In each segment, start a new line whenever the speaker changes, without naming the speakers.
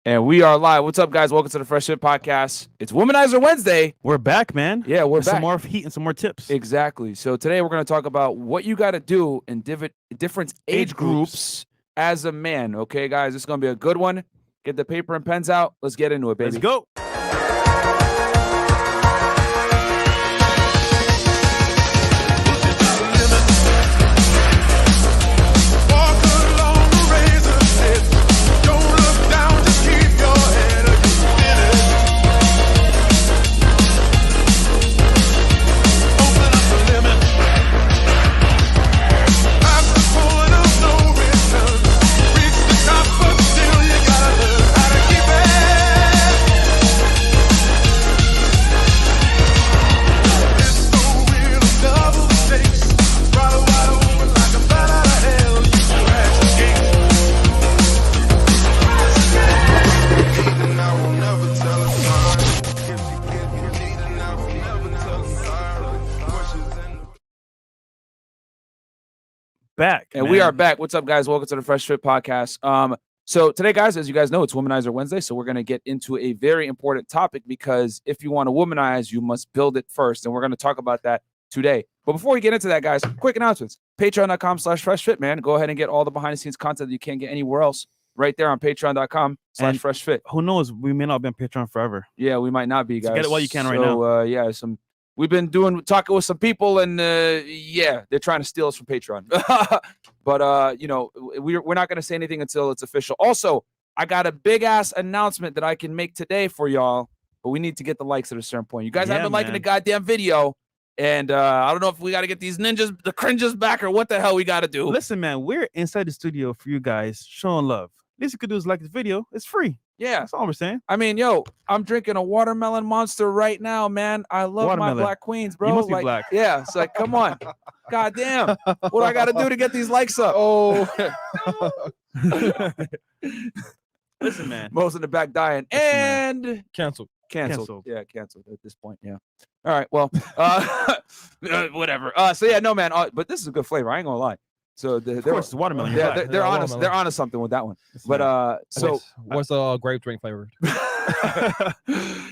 And we are live. What's up, guys? Welcome to the Fresh Fit Podcast. It's Womanizer Wednesday.
We're back, man.
Yeah, we're back.
Some more heat and some more tips.
Exactly. So today we're going to talk about what you got to do in different age groups as a man. Okay, guys, this is going to be a good one. Get the paper and pens out. Let's get into it, baby.
Let's go. Back
and we are back. What's up, guys? Welcome to the Fresh Fit Podcast. So today, guys, as you guys know, it's Womanizer Wednesday, so we're going to get into a very important topic because if you want to womanize, you must build it first, and we're going to talk about that today. But before we get into that, guys, quick announcements. Patreon.com/FreshFit, man. Go ahead and get all the behind-the-scenes content that you can't get anywhere else right there on Patreon.com/FreshFit.
Who knows? We may not be on Patreon forever.
Yeah, we might not be, guys.
So get it while you can right now.
Yeah, we've been talking with some people, and yeah, they're trying to steal us from Patreon. But you know, we're not going to say anything until it's official. Also, I got a big ass announcement that I can make today for y'all, but we need to get the likes at a certain point. You guys haven't been liking the goddamn video, and I don't know if we got to get these ninjas, the cringes back, or what the hell we got to do.
Listen, man, we're inside the studio for you guys, showing love. Least you could do is like this video. It's free.
Yeah,
that's all we're saying.
I mean, yo, I'm drinking a watermelon monster right now, man. I love my black queens, bro.
You must be black.
Yeah, it's like, come on. God damn. What do I got to do to get these likes up?
Oh.
Listen, man. Most in the back dying. And
Canceled.
Yeah, canceled at this point. Yeah. All right. Well, whatever. So yeah, no, man. But this is a good flavor. I ain't gonna lie. So
of course, it's watermelon.
Yeah, they're honest. They're onto something with that one. But so
what's the grape drink flavored?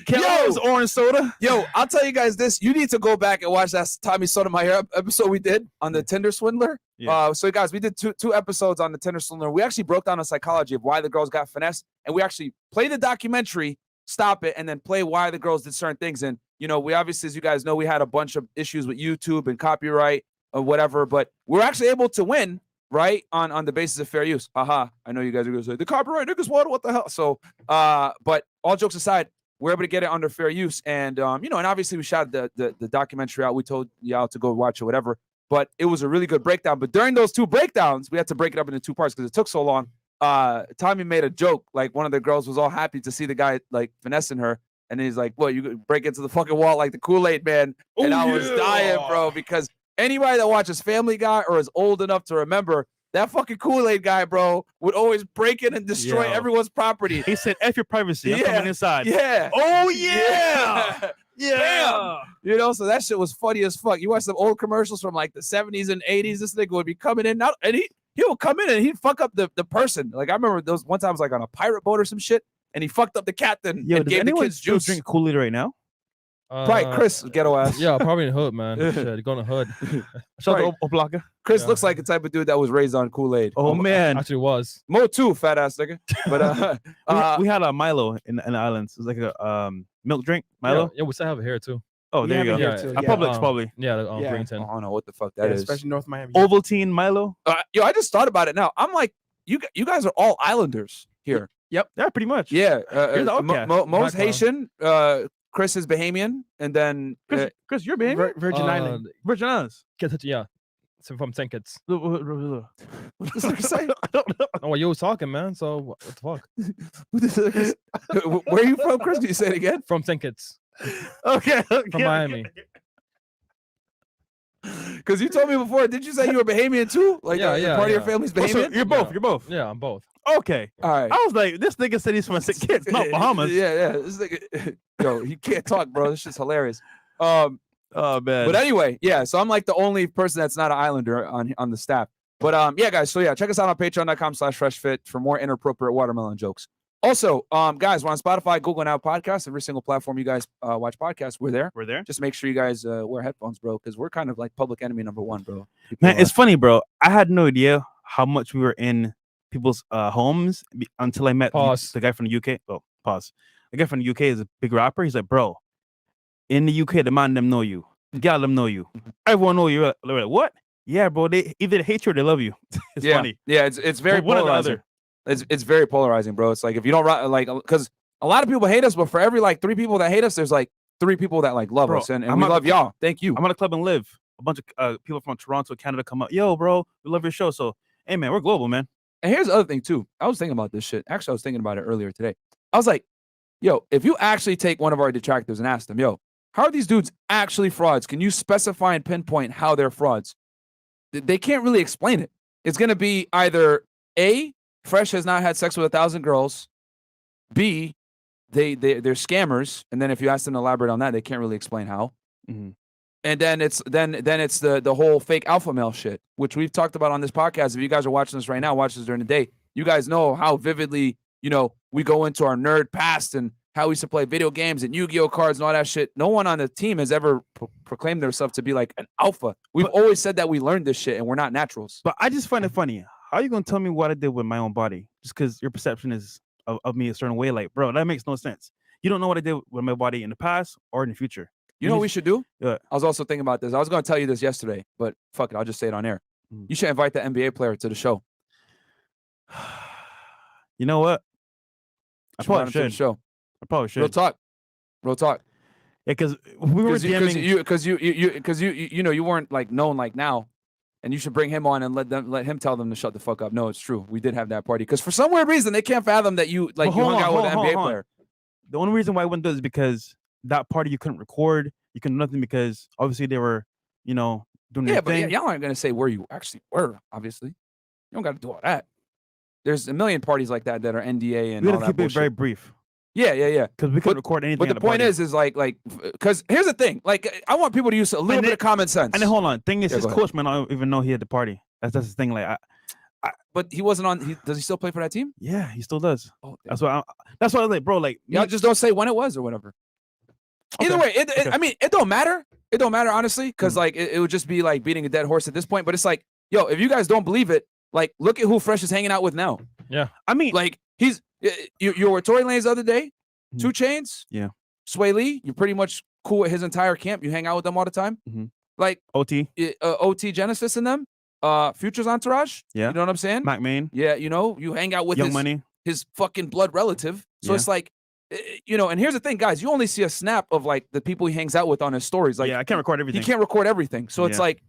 Kellogg's orange soda.
Yo, I'll tell you guys this. You need to go back and watch that Tommy Sotomayor episode we did on the Tinder swindler.
Yeah.
So guys, we did two episodes on the Tinder swindler. We actually broke down the psychology of why the girls got finessed, and we actually played the documentary, stop it, and then play why the girls did certain things. And you know, we obviously, as you guys know, we had a bunch of issues with YouTube and copyright or whatever, but we're actually able to win, right, on the basis of fair use. Haha. I know you guys are gonna say the copyright niggas what the hell. So but all jokes aside, we're able to get it under fair use. And you know, and obviously we shot the documentary out. We told y'all to go watch it, whatever. But it was a really good breakdown. But during those two breakdowns, we had to break it up into two parts because it took so long. Tommy made a joke, like one of the girls was all happy to see the guy like finessing her. And he's like, "What, you break into the fucking wall like the Kool-Aid man?" And I was dying, bro, because anybody that watches Family Guy or is old enough to remember that fucking Kool-Aid guy, bro, would always break in and destroy everyone's property.
He said, "F your privacy. I'm coming inside."
Yeah.
Oh yeah. Yeah.
Damn. You know, so that shit was funny as fuck. You watch some old commercials from like the 70s and 80s. This nigga would be coming in now, and he would come in and he'd fuck up the person. Like I remember those one time I was like on a pirate boat or some shit, and he fucked up the captain and gave the kids juice.
Drink Kool-Aid right now?
Right, Chris, ghetto ass.
Yeah, probably in the hood, man. Shit, going to hood.
Shout out to Oblaka.
Chris looks like the type of dude that was raised on Kool-Aid.
Oh man,
actually was.
Mo too, fat ass nigga. But
we had a Milo in the islands. It was like a milk drink, Milo.
Yeah, we still have it here too.
Oh, there you go.
Yeah,
Publix probably.
Yeah, Greenton.
I don't know what the fuck that is.
Especially North Miami.
Ovaltine Milo.
Yo, I just thought about it now. I'm like, you guys are all islanders here.
Yep. Yeah, pretty much.
Yeah.
Mo's
Haitian. Chris is Bahamian, and then
Chris, you're Bahamian.
Virgin Island.
Virgin Islands.
Yeah. So from St. Kitts.
What does he say?
Oh, well, you was talking, man. So what the
fuck? Where are you from, Chris? Can you say it again?
From St. Kitts.
Okay.
From Miami.
Because you told me before, did you say you were Bahamian too? Like, part of your family's Bahamian?
So you're both. You're both.
Yeah, I'm both.
Okay.
All right.
I was like, this nigga said he's from St. Kitts, not Bahamas.
Yeah. This nigga, yo, he can't talk, bro. This shit's hilarious.
Oh man.
But anyway, yeah. So I'm like the only person that's not an islander on the staff. But yeah, guys. So yeah, check us out on Patreon.com/FreshFit for more inappropriate watermelon jokes. Also, guys, we're on Spotify, Google, and Apple Podcasts. Every single platform you guys watch podcasts, we're there.
We're there.
Just make sure you guys wear headphones, bro, because we're kind of like public enemy number one, bro.
Man, it's funny, bro. I had no idea how much we were in people's homes until I met the guy from the UK. Oh, pause. The guy from the UK is a big rapper. He's like, bro, in the UK, the man them know you. The gal them know you. Everyone know you. Like, what? Yeah, bro. They either hate you or they love you. It's funny.
Yeah, it's very
one or the
polarizing.
other.
It's very polarizing, bro. It's like if you don't like, because a lot of people hate us, but for every like 3 people that hate us, there's like 3 people that like love us, and we love y'all. Thank you.
I'm at a club and live. A bunch of people from Toronto, Canada come up. Yo, bro, we love your show. So, hey, man, we're global, man.
And here's the other thing too. I was thinking about this shit. Actually, I was thinking about it earlier today. I was like, yo, if you actually take one of our detractors and ask them, yo, how are these dudes actually frauds? Can you specify and pinpoint how they're frauds? They can't really explain it. It's gonna be either A, Fresh has not had sex with 1,000 girls. B, they're scammers, and then if you ask them to elaborate on that, they can't really explain how.
Mm-hmm.
And then it's the whole fake alpha male shit, which we've talked about on this podcast. If you guys are watching this right now, watch this during the day, you guys know how vividly, we go into our nerd past and how we used to play video games and Yu-Gi-Oh cards and all that shit. No one on the team has ever proclaimed themselves to be like an alpha. We've always said that we learned this shit and we're not naturals.
But I just find it funny. How are you gonna tell me what I did with my own body just because your perception is of me a certain way? Like, bro, that makes no sense. You don't know what I did with my body in the past or in the future.
You know what we should do?
Yeah.
I was also thinking about this. I was going to tell you this yesterday, but fuck it. I'll just say it on air.
Mm.
You should invite the NBA player to the show.
You know what? I probably should.
To the show.
I probably should.
Real talk.
Yeah, because we were
because you weren't like known like now. And you should bring him on and let him tell them to shut the fuck up. No, it's true. We did have that party because for some weird reason they can't fathom that you hung out with an NBA player.
The only reason why I wouldn't do it is because that party you couldn't record, you couldn't do nothing because obviously they were, doing their thing.
But y'all aren't gonna say where you actually were. Obviously, you don't got to do all that. There's a million parties like that that are NDA and
we
all
gotta
that
keep
bullshit.
it very brief.
Yeah.
Because we couldn't record anything.
But the point is like, because here's the thing. Like, I want people to use a little bit of common sense.
And then hold on. Thing is, his coach might not even know he had the party. That's his thing. Like,
but he wasn't on. Does he still play for that team?
Yeah, he still does.
Oh,
that's why I was like, bro. Like,
y'all just don't say when it was or whatever. Okay. Either way, I mean, it don't matter. It don't matter honestly, because like it would just be like beating a dead horse at this point. But it's like, yo, if you guys don't believe it, like, look at who Fresh is hanging out with now.
Yeah,
I mean, like you were Tory Lanez the other day. 2 Chainz,
yeah.
Sway Lee, you're pretty much cool with his entire camp. You hang out with them all the time.
Mm-hmm.
Like
OT
Genesis and them, Future's entourage.
Yeah,
you know what I'm saying?
Mac Main.
Yeah, you hang out with
Young Money,
his fucking blood relative. So it's like, and here's the thing, guys, you only see a snap of like the people he hangs out with on his stories. Like,
yeah, I can't record everything.
He can't record everything. So it's like,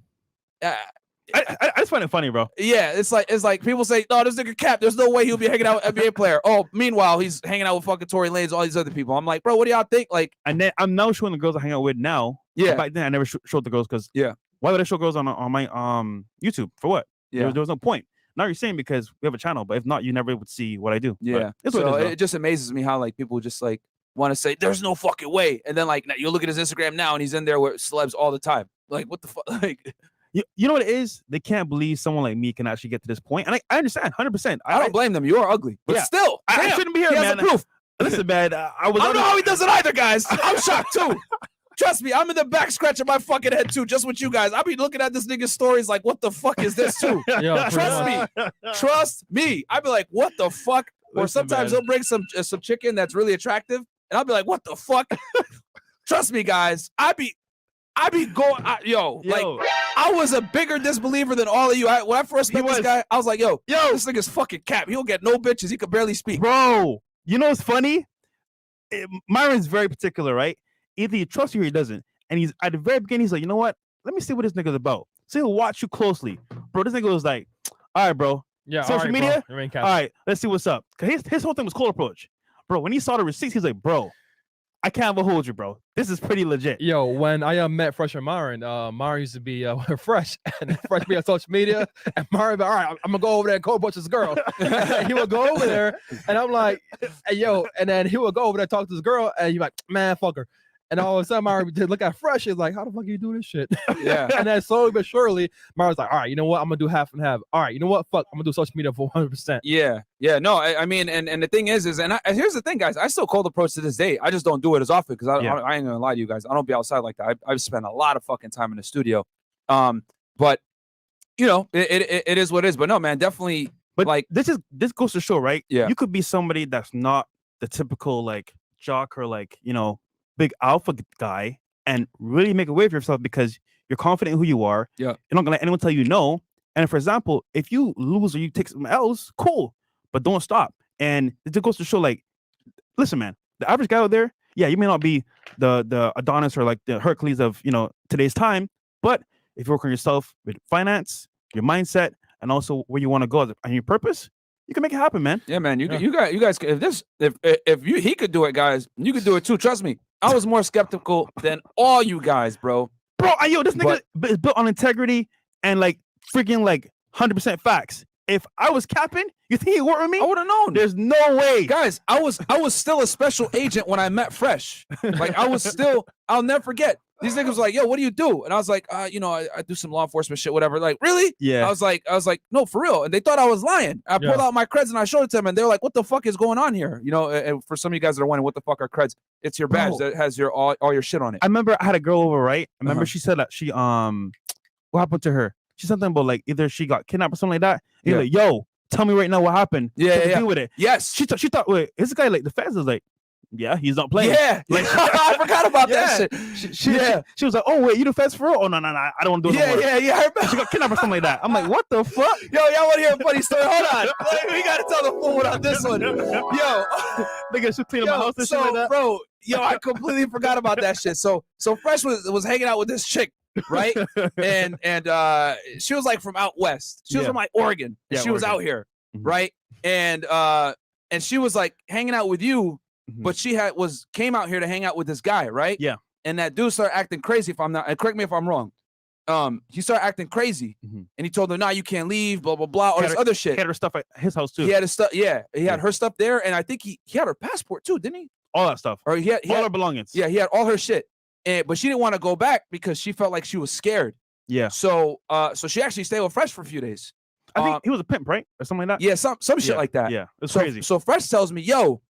I just find it funny, bro.
Yeah, it's like people say, "No, this nigga cap. There's no way he'll be hanging out with an NBA player." Oh, meanwhile, he's hanging out with fucking Tory Lanez, all these other people. I'm like, bro, what do y'all think? Like,
and then I'm now showing the girls I hang out with now.
Yeah.
Back then, I never showed the girls because why would I show girls on my YouTube for what?
Yeah,
there was no point. Now you're saying because we have a channel, but if not, you never would see what I do.
Yeah, so it just amazes me how like people just like want to say there's no fucking way, and then like you look at his Instagram now and he's in there with celebs all the time. Like, what the fuck? Like.
You know what it is? They can't believe someone like me can actually get to this point. And I understand 100%.
I don't blame them. You are ugly. But still,
I shouldn't be here, man.
He has the proof.
Listen, man. I don't
know how he does it either, guys. I'm shocked, too. Trust me, I'm in the back scratching my fucking head, too, just with you guys. I'll be looking at this nigga's stories like, what the fuck is this, too? Trust me. I'll be like, what the fuck? Or sometimes he'll bring some chicken that's really attractive, and I'll be like, what the fuck? Trust me, guys. I be going, like, I was a bigger disbeliever than all of you. When I first met this guy, I was like, yo, this nigga's fucking cap. He'll get no bitches. He could barely speak.
Bro, you know what's funny? Myron's very particular, right? Either he trusts you or he doesn't. And he's at the very beginning, he's like, you know what? Let me see what this nigga's about. So he'll watch you closely. Bro, this nigga was like, all right, bro.
Yeah,
social media? All right, let's see what's up. Because his whole thing was cold approach. Bro, when he saw the receipts, he's like, bro, I can't hold you, bro. This is pretty legit.
Yo, when I met FreshandFit, Myron used to be Fresh, and Fresh be on social media, and Myron be, all right, I'm gonna go over there and co-approach this girl. He would go over there, and I'm like, hey, yo, and then he would go over there and talk to this girl, and you're like, man, fuck her. And all of a sudden, Myron did look at Fresh. He's like, how the fuck you do this shit?
Yeah.
And then slowly but surely, Myron's like, all right, you know what? I'm gonna do half and half. All right, you know what? Fuck, I'm gonna do social media for 100%.
Yeah. No, I mean, and the thing is, and here's the thing, guys. I still cold approach to this day. I just don't do it as often because I ain't gonna lie to you guys. I don't be outside like that. I've spent a lot of fucking time in the studio. But you know, it is what it is. But no, man, definitely.
But
like
this goes to show, right?
Yeah.
You could be somebody that's not the typical like jock or like, you know, big alpha guy and really make a way for yourself because you're confident in who you are.
Yeah.
You're not gonna let anyone tell you no. And for example, if you lose or you take some L's, cool, but don't stop. And it just goes to show, like, listen, man, the average guy out there, yeah, you may not be the Adonis or like the Hercules of, you know, today's time, but if you work on yourself with finance, your mindset, and also where you want to go and your purpose, you can make it happen, man.
Yeah, man. You guys, if he could do it, guys, you could do it too. Trust me. I was more skeptical than all you guys, bro.
Bro, yo, this nigga is built on integrity and like freaking like 100% facts. If I was capping, you think he'd work with me?
I would have known.
There's no way,
guys. I was still a special agent when I met Fresh. Like I'll never forget. These niggas was like, yo, what do you do? And I was like, you know, I do some law enforcement shit, whatever. Like, really?
Yeah.
I was like, no, for real. And they thought I was lying. I pulled out my creds and I showed it to them, and they're like, what the fuck is going on here? You know, and for some of you guys that are wondering what the fuck are creds, it's your badge that has your all your shit on it.
I remember I had a girl over, right? I remember she said that she what happened to her? She said something about like either she got kidnapped or something like that. And you're like, yo, tell me right now what happened.
Yeah.
Deal with it.
Yes.
She thought, wait, is this guy like the feds? Was like, yeah, he's not playing.
Yeah, like I forgot about that shit.
She was like, oh wait, you the feds for real? Oh no, I don't want to do it.
Yeah. I remember.
She got kidnapped or something like that. I'm like, what the fuck?
Yo, y'all want to hear a funny story? Hold on, we gotta tell the full one on this one. Yo,
nigga should clean up my house and shit like that.
Bro, yo, I completely forgot about that shit. So Fresh was hanging out with this chick, right? and she was like from out west. She was from like Oregon. And she was out here, right? And she was like hanging out with you. But she came out here to hang out with this guy, right?
Yeah.
And that dude started acting crazy. If I'm not, and correct me if I'm wrong. He started acting crazy, and he told her, "Nah, you can't leave." Blah blah blah. All this other shit.
He had her stuff at his house too.
He had his stuff. Yeah, he had her stuff there, and I think he had her passport too, didn't he?
All that stuff.
Or he had
all her belongings.
Yeah, he had all her shit, but she didn't want to go back because she felt like she was scared.
Yeah.
So she actually stayed with Fresh for a few days.
I think he was a pimp, right, or something like that.
Yeah, some shit like that.
Yeah, it's crazy.
So Fresh tells me, "Yo,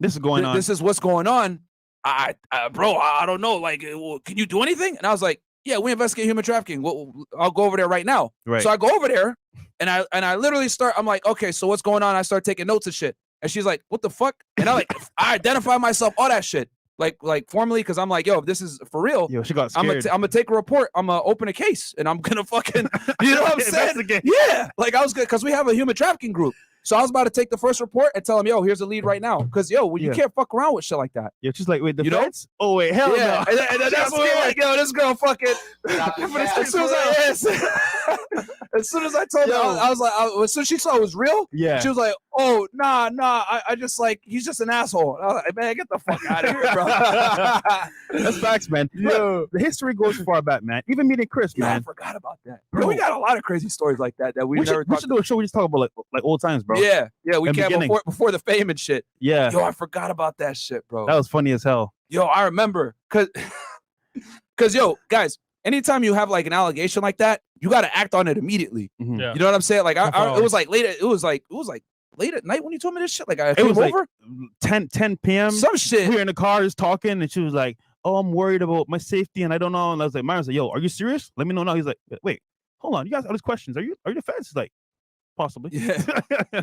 this is going on.
This is what's going on. Bro, I don't know. Like, can you do anything?" And I was like, "Yeah, we investigate human trafficking. I'll go over there right now."
Right.
So I go over there, and I literally start. I'm like, "Okay, so what's going on?" I start taking notes and shit. And she's like, "What the fuck?" And I identify myself, all that shit, like formally, because I'm like, "Yo, if this is for real,
yo, she got scared.
I'm gonna take a report. I'm gonna open a case, and I'm gonna fucking, you know what I'm saying? Yeah, like I was good because we have a human trafficking group." So I was about to take the first report and tell him, "Yo, here's a lead right now." Because you can't fuck around with shit like that.
Yeah, she's like, "Wait, the feds? Oh wait, hell no!"
And then that's what we're like, "Yo, this girl fucking." As soon as I told her, I was like, as soon as she saw it was real, she was like, "Oh, nah, I just like he's just an asshole." And I was like, "Man, get the fuck out of here, bro."
That's facts, man. Yo, the history goes far back, man. Even meeting Chris, man.
I forgot about that. Bro, we got a lot of crazy stories like that we never.
We should do a show. We just talk about like old times, bro.
Yeah, we can't before the fame and shit.
Yeah.
Yo, I forgot about that shit, bro.
That was funny as hell.
Yo, I remember, cause yo, guys, anytime you have like an allegation like that, you got to act on it immediately.
Mm-hmm.
Yeah.
You know what I'm saying? Like, it was like late. It was like late at night when you told me this shit. Like, I came over
10 p.m.
Some shit.
We were in the car just talking, and she was like, "Oh, I'm worried about my safety, and I don't know." And I was like, "Myron's like, yo, are you serious? Let me know now." He's like, "Wait, hold on. You guys have these questions. Are you the feds?" He's like, "Possibly."
Yeah.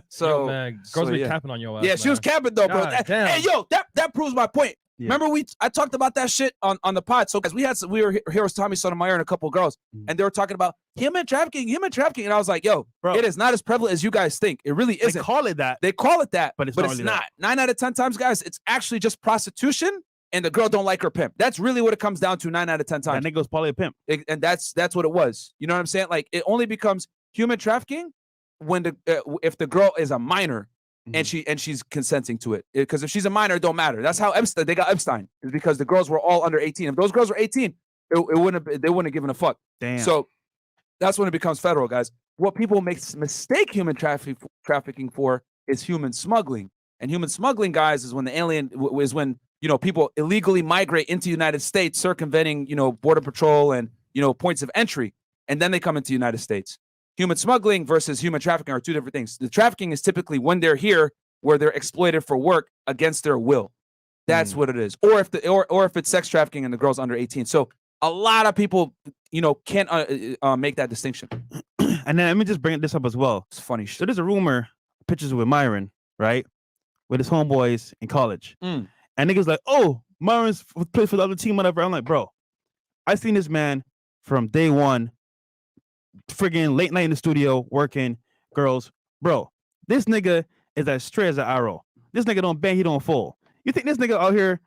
So,
yo, man, girls be capping on your ass.
Yeah, she was capping though, bro. Hey, yo, that proves my point. Yeah. Remember I talked about that shit on the pod. So guys, we were here with Tommy Sotomayor and a couple of girls, and they were talking about human trafficking, and I was like, yo, bro, it is not as prevalent as you guys think. It really isn't.
They call it that,
but it's not. 9 out of 10 times, guys, it's actually just prostitution, and the girl don't like her pimp. That's really what it comes down to 9 out of 10 times.
And nigga's probably a pimp.
And that's what it was. You know what I'm saying? Like, it only becomes human trafficking when if the girl is a minor. And she's consenting to it, because if she's a minor, it don't matter. That's how they got Epstein, is because the girls were all under 18. If those girls were 18, they wouldn't have given a fuck.
Damn.
So that's when it becomes federal, guys. What people mistake human trafficking for is human smuggling, and human smuggling, guys, is when the alien is when people illegally migrate into the United States, circumventing, border patrol and, points of entry. And then they come into the United States. Human smuggling versus human trafficking are two different things. The trafficking is typically when they're here, where they're exploited for work against their will. That's what it is. Or if it's sex trafficking and the girl's under 18. So a lot of people, can't make that distinction.
And then let me just bring this up as well.
It's funny shit.
So there's a rumor, pictures with Myron, right? With his homeboys in college. And niggas like, oh, Myron's plays for the other team, whatever. I'm like, bro, I seen this man from day one, friggin' late night in the studio, working, girls. Bro, this nigga is as straight as an arrow. This nigga don't bang, he don't fall. You think this nigga out here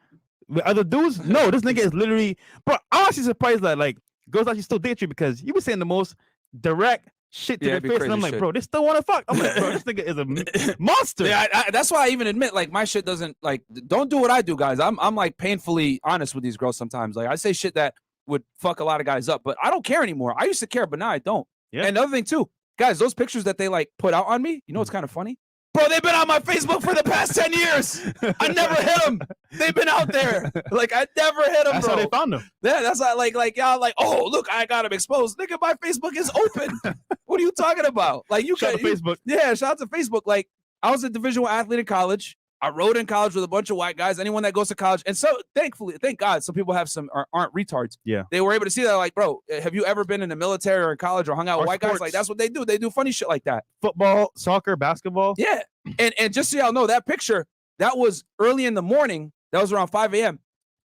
with other dudes? No, this nigga is literally, bro, I'm actually surprised that, like, girls actually still date you because you be saying the most direct shit to their face. And I'm like, bro, they still want to fuck. I'm like, bro, this nigga is a monster.
Yeah, that's why I even admit, like, my shit doesn't, like, don't do what I do, guys. I'm like painfully honest with these girls sometimes. Like, I say shit that would fuck a lot of guys up, but I don't care anymore. I used to care, but now I don't. Yeah. And another thing too, guys, those pictures that they like put out on me, what's kind of funny? Bro, they've been on my Facebook for the past 10 years. I never hit them. They've been out there. Like, I never hit them,
that's
bro.
How they found them.
Yeah, that's like y'all like, oh, look, I got him exposed. Nigga, my Facebook is open. What are you talking about? Like,
shout out to Facebook.
Yeah, shout out to Facebook. Like, I was a Division I athlete in college. I rode in college with a bunch of white guys. Anyone that goes to college, and so thank God, some people aren't retards.
Yeah,
they were able to see that. Like, bro, have you ever been in the military or in college or hung out with white guys? Like, that's what they do. They do funny shit like that.
Football, soccer, basketball.
Yeah, and just so y'all know, that picture that was early in the morning. That was around 5 a.m.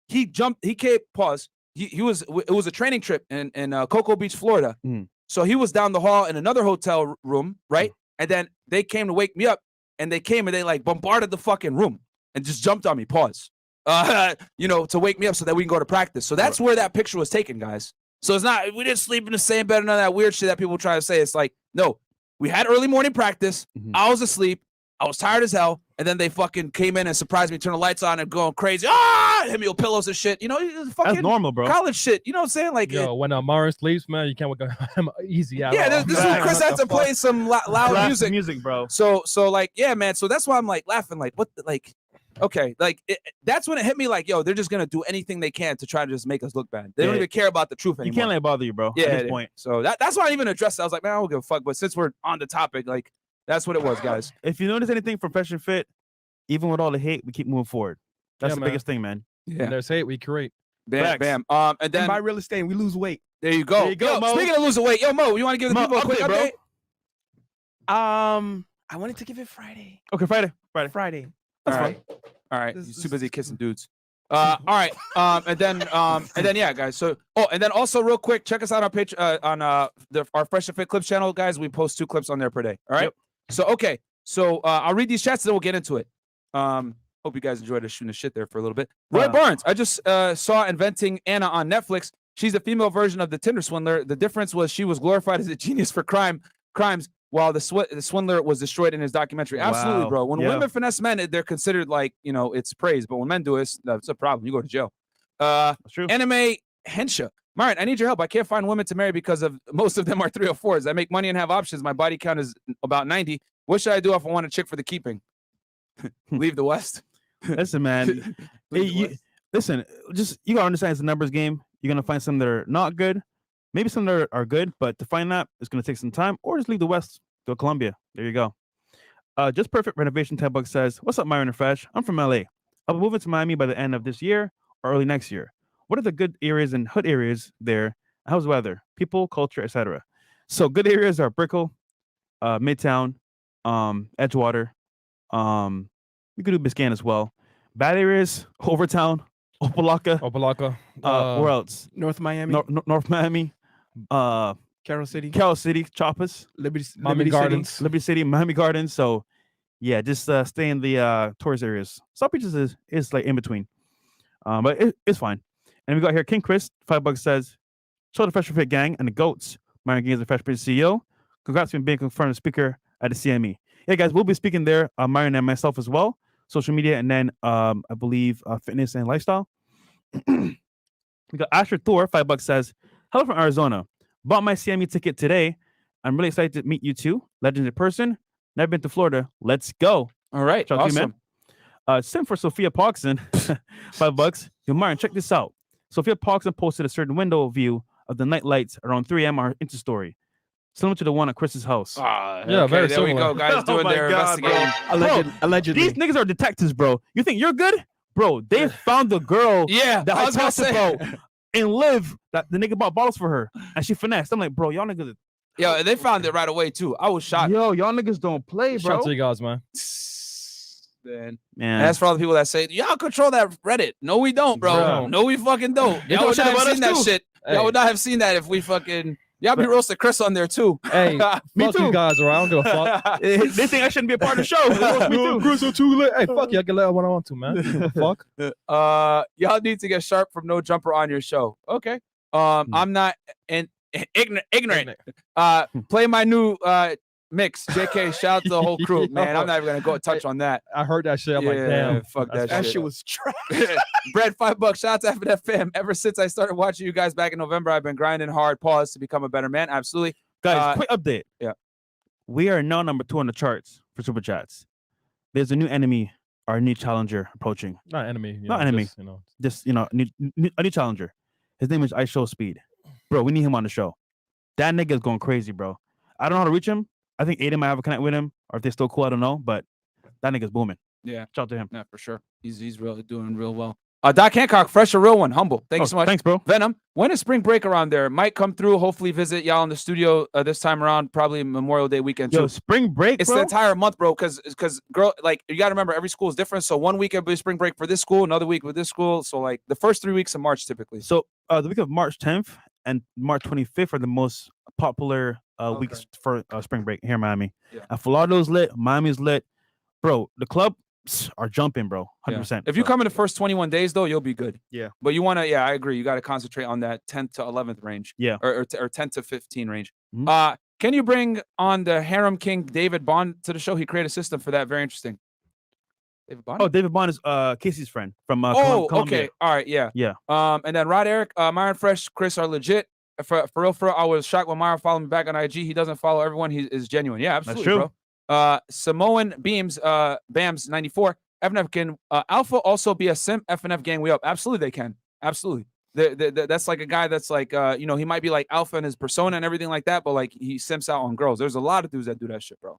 He came. Pause. It was a training trip in Cocoa Beach, Florida. So he was down the hall in another hotel room, right? And then they came to wake me up. And they came and they like bombarded the fucking room and just jumped on me. Pause. To wake me up so that we can go to practice. So that's where that picture was taken, guys. So it's not, we didn't sleep in the same bed and none of that weird shit that people try to say. It's like, no, we had early morning practice. I was asleep. I was tired as hell. And then they fucking came in and surprised me, turned the lights on and going crazy. Hit me with pillows and shit. Fucking
that's normal, bro.
College shit. You know what I'm saying? Like,
when Myron sleeps, man, you can't wake him easy out.
Yeah, this is when Chris had to play some loud
music, bro.
So like, yeah, man. So that's why I'm like laughing, like, what the, like, okay, like that's when it hit me, like, yo, they're just gonna do anything they can to try to just make us look bad. They don't even care about the truth anymore.
You can't let it bother you, bro.
Yeah,
at this point.
So that's why I even addressed it. I was like, man, I don't give a fuck. But since we're on the topic, like, that's what it was, guys.
If you notice anything from Fresh and Fit, even with all the hate, we keep moving forward. That's the biggest thing, man.
Yeah. When there's hate, we create.
Bam, bam. And then
buy real estate and we lose weight.
There you go. Mo. Speaking of losing weight, yo, Mo, you want to give the people a quick update?
I wanted to give it Friday.
Okay, Friday.
That's fine.
All right. He's too busy kissing dudes. All right. And then yeah, guys. So and then also real quick, check us out on page on our Fresh and Fit Clips channel, guys. We post 2 clips on there per day. All right. Yep. So okay. So I'll read these chats and then we'll get into it. Hope you guys enjoyed us shooting the shit there for a little bit. Roy Barnes, I just saw Inventing Anna on Netflix. She's a female version of the Tinder swindler. The difference was she was glorified as a genius for crimes, while the swindler was destroyed in his documentary. Absolutely, bro. When women finesse men, they're considered like, it's praise. But when men do it, it's a problem. You go to jail.
That's true.
Anime Hensha. Myron, I need your help. I can't find women to marry because of most of them are 304s. I make money and have options. My body count is about 90. What should I do if I want a chick for the keeping? Leave the West.
Listen, man. Listen, just you gotta understand it's a numbers game. You're gonna find some that are not good, maybe some that are good, but to find that it's gonna take some time. Or just leave the West, go to Columbia. There you go. Just perfect renovation. $10 says, "What's up, Myron and Fresh? I'm from LA. I'll be moving to Miami by the end of this year or early next year. What are the good areas and hood areas there? How's the weather, people, culture, etc." So good areas are Brickell, Midtown, Edgewater. You could do Biscayne as well. Bad areas, Overtown, Opelika. Where else?
North Miami.
North Miami.
Carroll City.
Choppers.
Miami Gardens.
City. Liberty City, Miami Gardens. So yeah, just stay in the tourist areas. South Beaches is like in between. But it's fine. And we got here King Chris, $5 says, "Show the Fresh and Fit gang and the GOATs. Myron Gaines, the Fresh Fit CEO. Congrats on being confirmed speaker at the CME." Yeah, guys, we'll be speaking there, Myron and myself as well. Social media, and then I believe fitness and lifestyle. We got Asher Thor, $5 says, "Hello from Arizona. Bought my CME ticket today. I'm really excited to meet you too. Legend in person. Never been to Florida. Let's go."
All right.
Shout out to you,
awesome.
Sim for Sophia Parkson, $5. Yo, Myron, check this out. Sophia Parkson posted a certain window view of the night lights around 3 a.m. on her Insta story, similar to the one at Chris's house.
Yeah,
Yeah, very
there we
similar.
go, guys,
Oh
doing
my
their
God, bro.
investigating.
Allegedly.
These niggas are detectives, bro. You think you're good? Bro, they found the girl
Yeah,
that
I
I
was gonna
talked
say.
about and Liv that the nigga bought bottles for her and she finessed. I'm like, bro, y'all niggas.
Yo, and they found it right away too. I was shocked.
Yo, y'all niggas don't play,
Shout out
bro.
to you guys, man.
Man. And
Man,
that's for all the people that say, y'all control that Reddit. No, we don't, bro.
Bro.
No, we fucking don't.
They
Y'all
talk
would
shit
not have
about
seen
us
that
too.
shit.
Hey.
Y'all would not have seen that if we fucking. Y'all be roasting Chris on there too.
Hey,
Me
fuck you
too.
guys, right? I don't give a fuck.
they think I shouldn't be a part of the show. They roast me too.
Chris, I'm too late. Hey, fuck you. I can let when I want to, man. Fuck.
Y'all need to get sharp from No Jumper on your show. Okay. I'm not ignorant. Play my new mix. JK, shout out to the whole crew, man. I'm not even gonna go touch on that.
I heard that shit. I'm like, damn.
fuck that
That
shit.
shit was trash.
Brad, $5. Shout out to FNFM. Ever since I started watching you guys back in November, I've been grinding hard. Pause to become a better man. Absolutely.
Guys, quick update.
Yeah.
We are now number 2 on the charts for Super Chats. There's a new enemy, our new challenger approaching.
Not enemy.
Not enemy.
Just,
Just, a new challenger. His name is Show Speed. Bro, we need him on the show. That nigga is going crazy, bro. I don't know how to reach him. I think Aiden might have a connect with him, or if they're still cool, I don't know. But that nigga's booming.
Yeah.
Shout out to him.
Yeah, for sure. He's really doing real well. Doc Hancock, fresh, a real one. Humble. Thank you so much.
Thanks, bro.
Venom, when is spring break around there? Might come through. Hopefully visit y'all in the studio this time around. Probably Memorial Day weekend
Yo,
too.
spring break,
It's
bro?
the entire month, bro. Because girl, like you gotta remember, every school is different. So one week it'll be spring break for this school, another week with this school. So like the first 3 weeks of March typically.
So the week of March 10th and March 25th are the most popular weeks for spring break here in Miami.
Yeah.
And Florida's lit, Miami's lit. Bro, the club are jumping, bro. 100%.
If you come in the first 21 days though, you'll be good.
Yeah.
But you wanna, I agree. You gotta concentrate on that 10th to 11th range.
Yeah.
Or 10 to 15 range.
Mhm.
Can you bring on the Harem King David Bond to the show? He created a system for that. Very interesting. David Bond?
Oh, David Bond is Casey's friend from
Oh,
Colombia.
okay. All right, yeah.
Yeah.
And then Rod Eric, Myron Fresh, Chris are legit. For real, I was shocked when Myron followed me back on IG. He doesn't follow everyone. He is genuine. Yeah, absolutely,
true.
bro. Samoan Beams, Bams 94. FNF can Alpha also be a simp? FNF gang we up. Absolutely, they can. Absolutely. That's like a guy that's like, he might be like Alpha in his persona and everything like that, but like he simps out on girls. There's a lot of dudes that do that shit, bro.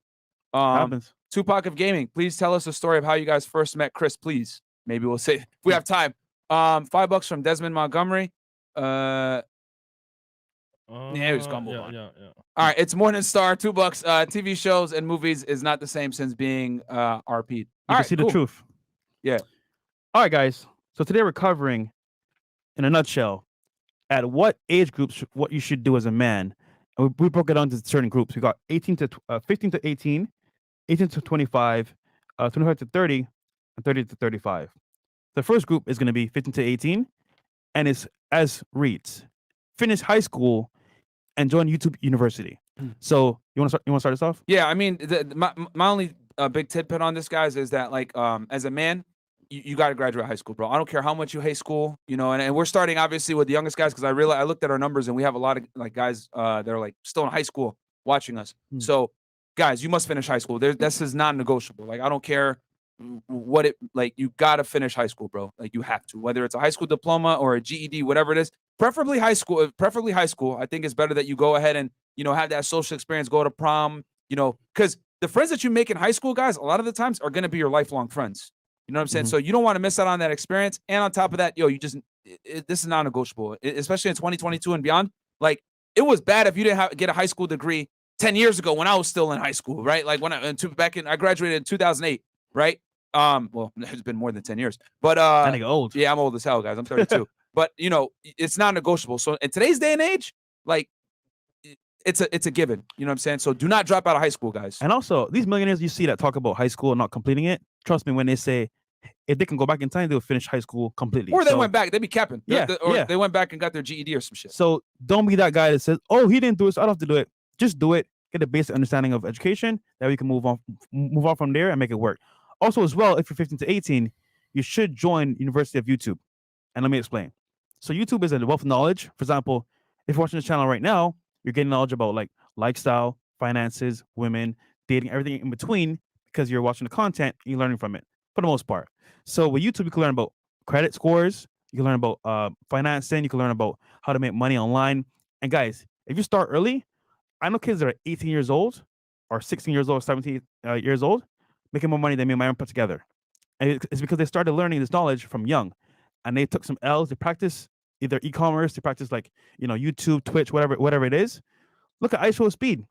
Happens.
Tupac of Gaming, please tell us the story of how you guys first met Chris, please. Maybe we'll say if we have time. $5 from Desmond Montgomery. Yeah, he was gumbo on.
Yeah.
All right, it's Morningstar, $2. TV shows and movies is not the same since being RP'd.
You
All
can
right,
see
cool.
the truth.
Yeah.
All right, guys. So today we're covering, in a nutshell, at what age groups what you should do as a man. And we broke it down to certain groups. We got 15 to 18, 18 to 25, 25 to 30, and 30 to 35. The first group is going to be 15 to 18, and it's as reads: finish high school and join YouTube University. So you want to start this off?
Yeah, I mean, my only big tidbit on this, guys, is that like as a man, you got to graduate high school, bro. I don't care how much you hate school, and we're starting obviously with the youngest guys because I looked at our numbers and we have a lot of like guys that are like still in high school watching us. So guys, you must finish high school. This is non-negotiable. Like I don't care what it like, you got to finish high school, bro. Like you have to, whether it's a high school diploma or a GED, whatever it is, preferably high school. I think it's better that you go ahead and have that social experience, go to prom, because the friends that you make in high school, guys, a lot of the times are going to be your lifelong friends. You know what I'm saying? So you don't want to miss out on that experience. And on top of that, this is non-negotiable, especially in 2022 and beyond. Like it was bad if you didn't get a high school degree 10 years ago when I was still in high school, right? Like when I graduated in 2008, right? Well, it's been more than 10 years, but
That nigga old.
yeah, I'm old as hell, guys. I'm 32, but it's non-negotiable. So in today's day and age, like it's a given. You know what I'm saying? So do not drop out of high school, guys.
And also, these millionaires you see that talk about high school and not completing it, trust me when they say if they can go back in time, they'll finish high school completely.
Or they went back, they be capping.
Yeah,
Or they went back and got their GED or some shit.
So don't be that guy that says, "Oh, he didn't do it, so I don't have to do it." Just do it. Get a basic understanding of education that we can move on from there and make it work. Also, as well, if you're 15 to 18, you should join University of YouTube. And let me explain. So YouTube is a wealth of knowledge. For example, if you're watching this channel right now, you're getting knowledge about like lifestyle, finances, women, dating, everything in between because you're watching the content and you're learning from it. for the most part. So with YouTube, you can learn about credit scores. You can learn about financing. You can learn about how to make money online. And guys, if you start early, I know kids that are 18 years old or 16 years old, 17 years old, making more money than me and my own put together. And it's because they started learning this knowledge from young, and they took some L's. They practice either e-commerce, they practice like YouTube, Twitch, whatever it is. Look at ISO Speed.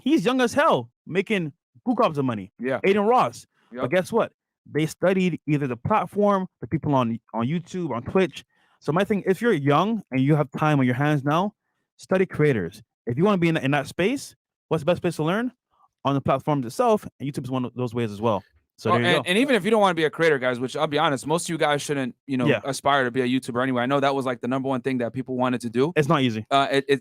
He's young as hell, making gobs of money.
Yeah.
Aiden Ross.
Yep.
But guess what? They studied either the platform, the people on YouTube, on Twitch. So my thing, if you're young and you have time on your hands now, study creators. If you want to be in that space, what's the best place to learn? On the platforms itself, and YouTube is one of those ways as well. So there you go.
And even if you don't want to be a creator, guys, which I'll be honest, most of you guys shouldn't, aspire to be a YouTuber anyway. I know that was like the number one thing that people wanted to do.
It's not easy.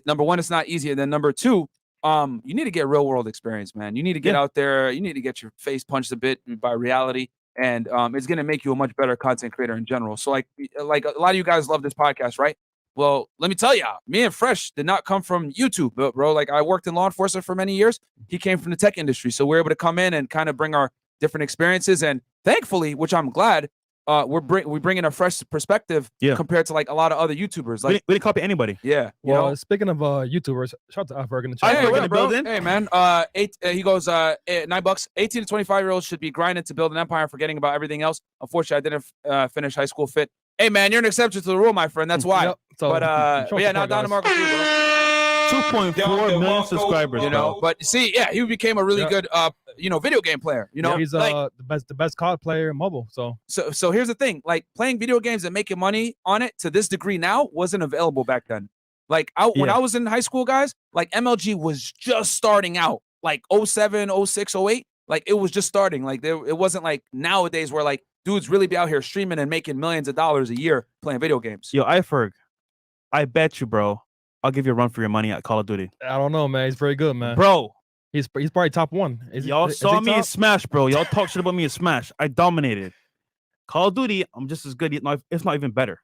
Number one, it's not easy. And then number two, you need to get real world experience, man. You need to get out there. You need to get your face punched a bit by reality. And it's going to make you a much better content creator in general. So like a lot of you guys love this podcast, right? Well, let me tell you, me and Fresh did not come from YouTube, bro. Like I worked in law enforcement for many years. He came from the tech industry. So we're able to come in and kind of bring our different experiences. And thankfully, which I'm glad, we bring in a fresh perspective compared to like a lot of other YouTubers. Like
we didn't copy anybody.
Yeah.
Well, speaking of YouTubers, shout out to Iferg in the chat.
Hey, what up, bro? Hey, man. He goes, $9. 18 to 25-year-olds should be grinding to build an empire, forgetting about everything else. Unfortunately, I didn't finish high school fit. Hey, man, you're an exception to the rule, my friend. That's why.
Yep. So,
but yeah, now down to Marco, too, bro.
2.4 million subscribers,
But see, he became a really good, video game player.
He's the best COD player in mobile.
So here's the thing: like playing video games and making money on it to this degree now wasn't available back then. Like when I was in high school, guys, like MLG was just starting out, like 07, 06, 08. Like it was just starting. Like it wasn't like nowadays where like dudes really be out here streaming and making millions of dollars a year playing video games.
Yo, Iferg, I bet you, bro, I'll give you a run for your money at Call of Duty.
I don't know, man. He's very good, man.
Bro.
He's probably top one.
Y'all saw me in Smash, bro. Y'all talk shit about me in Smash. I dominated. Call of Duty, I'm just as good. If not even better.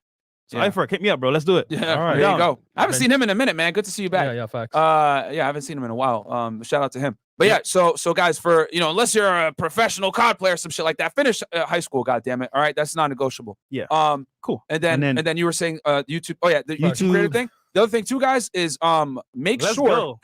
So Iferg, hit me up, bro. Let's do it.
Yeah, all right. There you go. I haven't seen him in a minute, man. Good to see you back.
Yeah, facts.
I haven't seen him in a while. Shout out to him. But so guys, for unless you're a professional COD player, some shit like that, finish high school. God damn it! All right, that's non-negotiable.
Yeah.
Cool. And then you were saying YouTube. Oh yeah, the YouTube creator thing. The other thing too, guys, is make sure.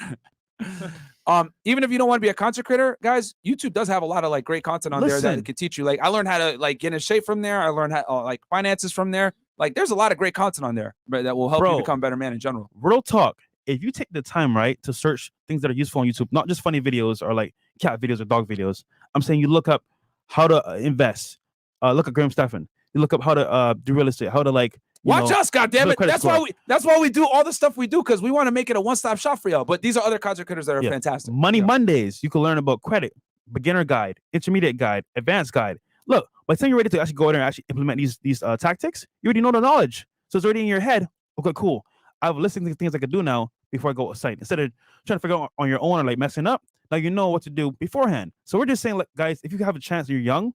Even if you don't want to be a content creator, guys, YouTube does have a lot of like great content on there that can teach you. Like I learned how to like get in shape from there. I learned how like finances from there. Like there's a lot of great content on there that will help you become a better man in general.
Real talk. If you take the time, right, to search things that are useful on YouTube, not just funny videos or like cat videos or dog videos. I'm saying you look up how to invest. Look at Graham Stephan. You look up how to do real estate, how to like
watch us, goddammit. That's why we do all the stuff we do, because we want to make it a one-stop shop for y'all. But these are other content creators that are fantastic.
Money Mondays, you can learn about credit, beginner guide, intermediate guide, advanced guide. Look, by the time you're ready to actually go in there and actually implement these tactics, you already know the knowledge. So it's already in your head. Okay, cool. I have a list of things I could do now before I go to a site. Instead of trying to figure out on your own or like messing up, now you know what to do beforehand. So we're just saying, like, guys, if you have a chance, you're young,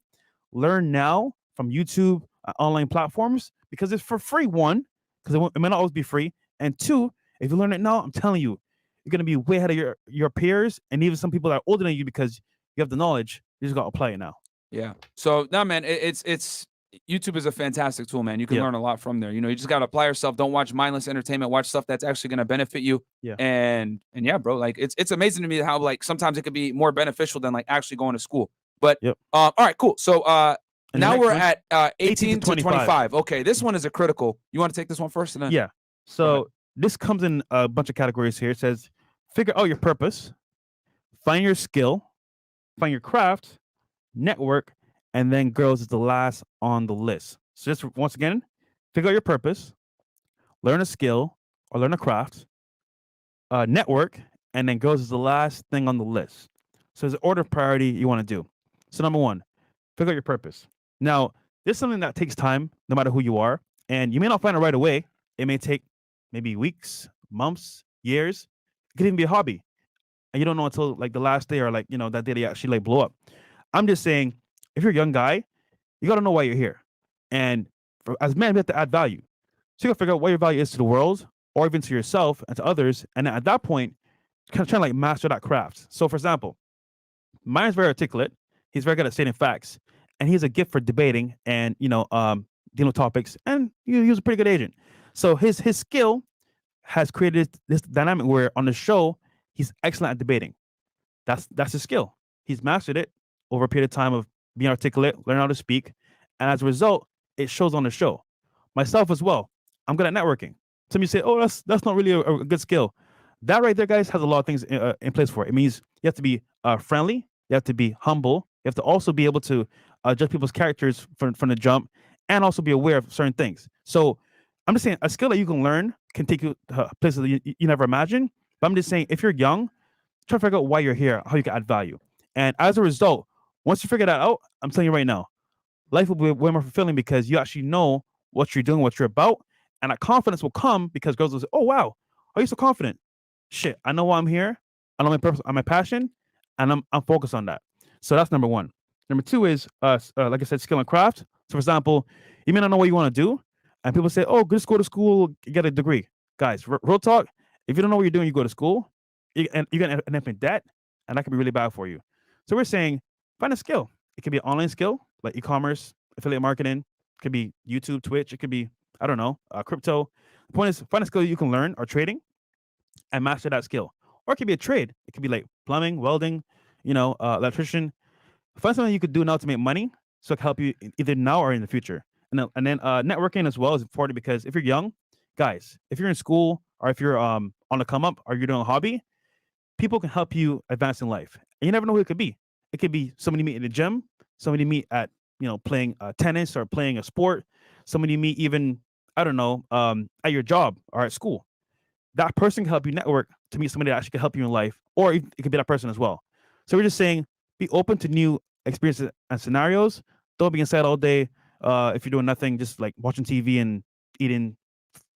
learn now from YouTube, online platforms, because it's for free, one, because it may not always be free. And two, if you learn it now, I'm telling you, you're going to be way ahead of your peers and even some people that are older than you because you have the knowledge. You just got to apply it now.
Yeah. So now, man, it's YouTube is a fantastic tool, man. You can learn a lot from there. You just got to apply yourself. Don't watch mindless entertainment. Watch stuff that's actually going to benefit you.
Yeah.
And yeah, bro, like it's amazing to me how like sometimes it could be more beneficial than like actually going to school. But all right, cool. So now we're at 18 to 25. Okay, this one is a critical. You want to take this one first? And then
yeah. So this comes in a bunch of categories here. It says figure out your purpose, find your skill, find your craft, network, and then girls is the last on the list. So just once again, figure out your purpose, learn a skill or learn a craft, network, and then girls is the last thing on the list. So there's an order of priority you want to do. So number one, figure out your purpose. Now, this is something that takes time, no matter who you are, and you may not find it right away. It may take maybe weeks, months, years. It could even be a hobby, and you don't know until like the last day or like that day they actually like blow up. I'm just saying, if you're a young guy, you got to know why you're here. And as men, we have to add value. So you got to figure out what your value is to the world or even to yourself and to others. And at that point, kind of trying to like master that craft. So for example, Myron's very articulate. He's very good at stating facts. and he has a gift for debating and dealing with topics, and he was a pretty good agent. So his skill has created this dynamic where on the show he's excellent at debating. That's his skill. He's mastered it over a period of time of being articulate, learning how to speak, and as a result, it shows on the show. Myself as well. I'm good at networking. Some of you say, "Oh, that's not really a good skill." That right there, guys, has a lot of things in place for it. It means you have to be friendly, you have to be humble, you have to also be able to judge people's characters from the jump, and also be aware of certain things. So I'm just saying a skill that you can learn can take you to places that you never imagined. But I'm just saying if you're young, try to figure out why you're here, how you can add value. And as a result, once you figure that out, I'm telling you right now, life will be way more fulfilling because you actually know what you're doing, what you're about. And that confidence will come because girls will say, "Oh, wow, are you so confident? Shit, I know why I'm here. I know my purpose, my passion, and I'm focused on that." So that's number one. Number two is, like I said, skill and craft. So for example, you may not know what you want to do, and people say, "Oh, just go to school, get a degree." Guys, real talk, if you don't know what you're doing, you go to school, you're going to end up in debt, and that can be really bad for you. So we're saying, find a skill. It could be an online skill, like e-commerce, affiliate marketing. It could be YouTube, Twitch. It could be, I don't know, crypto. The point is, find a skill you can learn or trading and master that skill. Or it could be a trade. It could be like plumbing, welding, electrician. Find something you could do now to make money so it can help you either now or in the future. And then networking as well is important because if you're young, guys, if you're in school or if you're on the come up or you're doing a hobby, people can help you advance in life. And you never know who it could be. It could be somebody you meet in the gym, somebody you meet at playing tennis or playing a sport, somebody you meet even, I don't know, at your job or at school. That person can help you network to meet somebody that actually can help you in life, or it could be that person as well. So we're just saying, be open to new experiences and scenarios. Don't be inside all day if you're doing nothing, just like watching TV and eating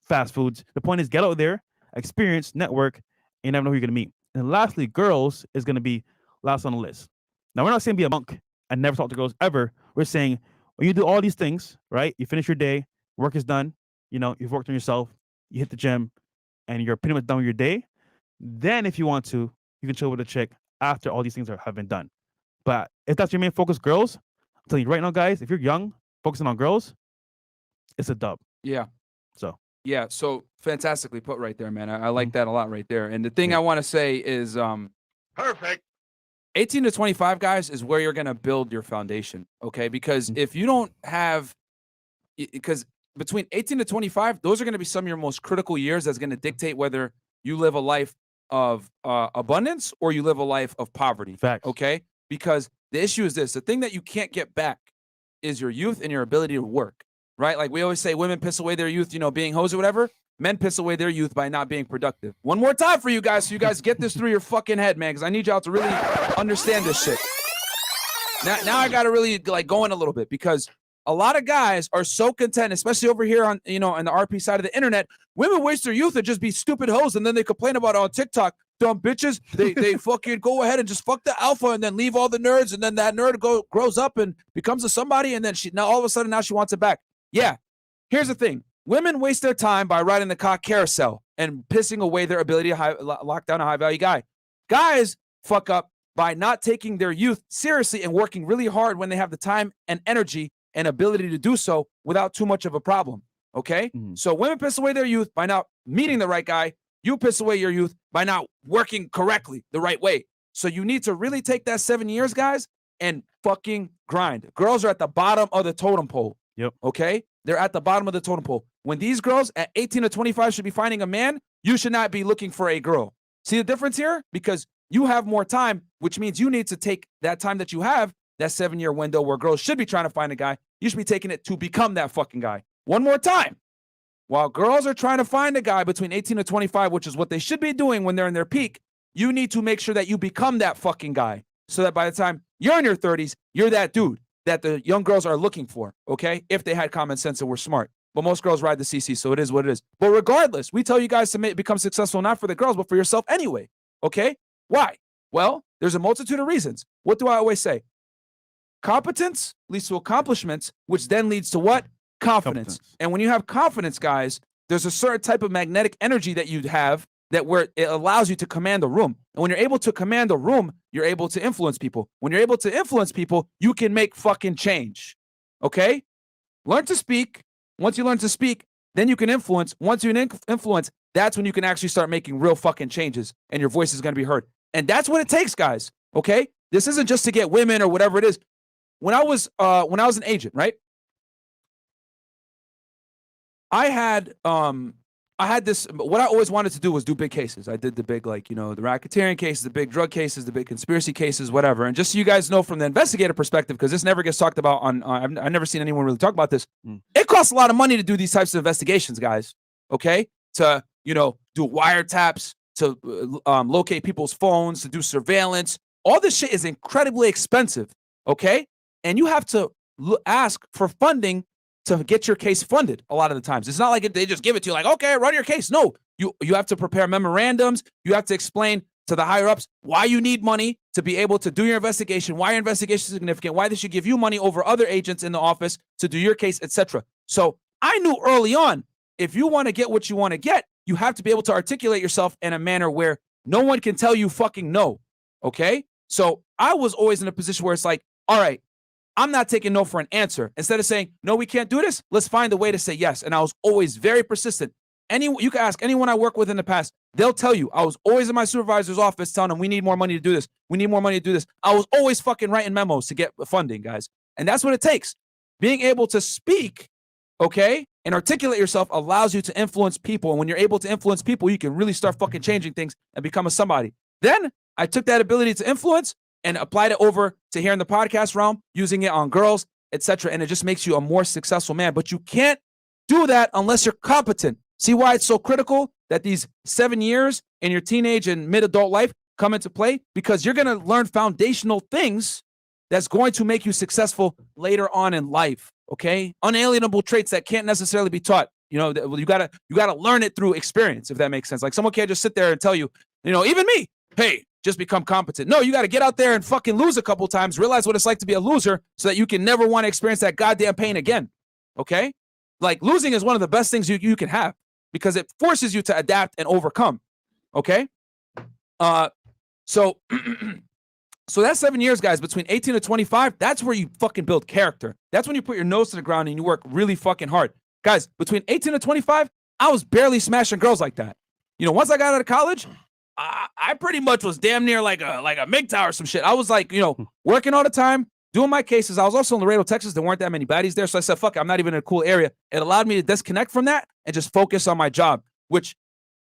fast foods. The point is, get out there, experience, network, and you never know who you're going to meet. And lastly, girls is going to be last on the list. Now, we're not saying be a monk and never talk to girls ever. We're saying when you do all these things, right? You finish your day, work is done, you've worked on yourself, you hit the gym, and you're pretty much done with your day. Then if you want to, you can chill with a chick after all these things have been done. But if that's your main focus, girls, I'm telling you right now, guys, if you're young, focusing on girls, it's a dub.
Yeah.
So
so fantastically put right there, man. I like that a lot right there. And the thing I want to say is
perfect.
18 to 25, guys, is where you're going to build your foundation, okay? Because if you don't have, because between 18 to 25, those are going to be some of your most critical years that's going to dictate whether you live a life of abundance or you live a life of poverty.
Facts.
Okay? Because the issue is this. The thing that you can't get back is your youth and your ability to work, right? Like we always say, women piss away their youth, being hoes or whatever. Men piss away their youth by not being productive. One more time for you guys so you guys get this through your fucking head, man, because I need y'all to really understand this shit. Now I got to really go in a little bit because a lot of guys are so content, especially over here on, on the RP side of the internet. Women waste their youth and just be stupid hoes, and then they complain about it on TikTok. Dumb bitches. They fucking go ahead and just fuck the alpha and then leave all the nerds, and then that nerd grows up and becomes a somebody, and then now all of a sudden now she wants it back. Yeah. Here's the thing. Women waste their time by riding the cock carousel and pissing away their ability to lock down a high-value guy. Guys fuck up by not taking their youth seriously and working really hard when they have the time and energy and ability to do so without too much of a problem, okay?
Mm-hmm.
So women piss away their youth by not meeting the right guy. You piss away your youth by not working correctly the right way. So you need to really take that 7 years, guys, and fucking grind. Girls are at the bottom of the totem pole.
Yep.
Okay? They're at the bottom of the totem pole. When these girls at 18 to 25 should be finding a man, you should not be looking for a girl. See the difference here? Because you have more time, which means you need to take that time that you have, that 7-year window where girls should be trying to find a guy. You should be taking it to become that fucking guy. One more time. While girls are trying to find a guy between 18 to 25, which is what they should be doing when they're in their peak, you need to make sure that you become that fucking guy so that by the time you're in your 30s, you're that dude that the young girls are looking for, okay? If they had common sense and were smart. But most girls ride the CC, so it is what it is. But regardless, we tell you guys to become successful not for the girls, but for yourself anyway, okay? Why? Well, there's a multitude of reasons. What do I always say? Competence leads to accomplishments, which then leads to what? Confidence. And when you have confidence, guys, there's a certain type of magnetic energy that you have that where it allows you to command a room. And when you're able to command a room, you're able to influence people. When you're able to influence people, you can make fucking change. Okay? Learn to speak. Once you learn to speak, then you can influence. Once you influence, that's when you can actually start making real fucking changes and your voice is going to be heard. And that's what it takes, guys. Okay? This isn't just to get women or whatever it is. When I was an agent, right? I had this, what I always wanted to do was do big cases. I did the big, like, you know, the racketeering cases, the big drug cases, the big conspiracy cases, whatever. And just so you guys know from the investigator perspective, because this never gets talked about on, I've never seen anyone really talk about this. It costs a lot of money to do these types of investigations, guys. Okay? To, you know, do wiretaps, to locate people's phones, to do surveillance. All this shit is incredibly expensive. Okay? And you have to ask for funding to get your case funded a lot of the times. It's not like they just give it to you like, okay, run your case. No, you have to prepare memorandums. You have to explain to the higher ups why you need money to be able to do your investigation, why your investigation is significant, why they should give you money over other agents in the office to do your case, etc. So I knew early on, if you want to get what you want to get, you have to be able to articulate yourself in a manner where no one can tell you fucking no. Okay? So I was always in a position where it's like, all right, I'm not taking no for an answer. Instead of saying, no, we can't do this, let's find a way to say yes. And I was always very persistent. You can ask anyone I work with in the past, they'll tell you, I was always in my supervisor's office telling them, we need more money to do this. We need more money to do this. I was always fucking writing memos to get funding, guys. And that's what it takes. Being able to speak, okay, and articulate yourself allows you to influence people. And when you're able to influence people, you can really start fucking changing things and become a somebody. Then I took that ability to influence and applied it over to here in the podcast realm, using it on girls, etc. And it just makes you a more successful man. But you can't do that unless you're competent. See why it's so critical that these 7 years in your teenage and mid-adult life come into play? Because you're going to learn foundational things that's going to make you successful later on in life, okay? Unalienable traits that can't necessarily be taught. You know, you gotta learn it through experience, if that makes sense. Like someone can't just sit there and tell you, you know, even me, hey, just become competent. No, you got to get out there and fucking lose a couple times, realize what it's like to be a loser so that you can never want to experience that goddamn pain again, okay? Like losing is one of the best things you can have because it forces you to adapt and overcome, okay? So that's 7 years, guys, between 18 to 25, that's where you fucking build character. That's when you put your nose to the ground and you work really fucking hard. Guys, between 18 to 25, I was barely smashing girls like that. You know, once I got out of college, I pretty much was damn near like a MGTOW or some shit. I was like, you know, working all the time, doing my cases. I was also in Laredo, Texas. There weren't that many baddies there. So I said, fuck it, I'm not even in a cool area. It allowed me to disconnect from that and just focus on my job, which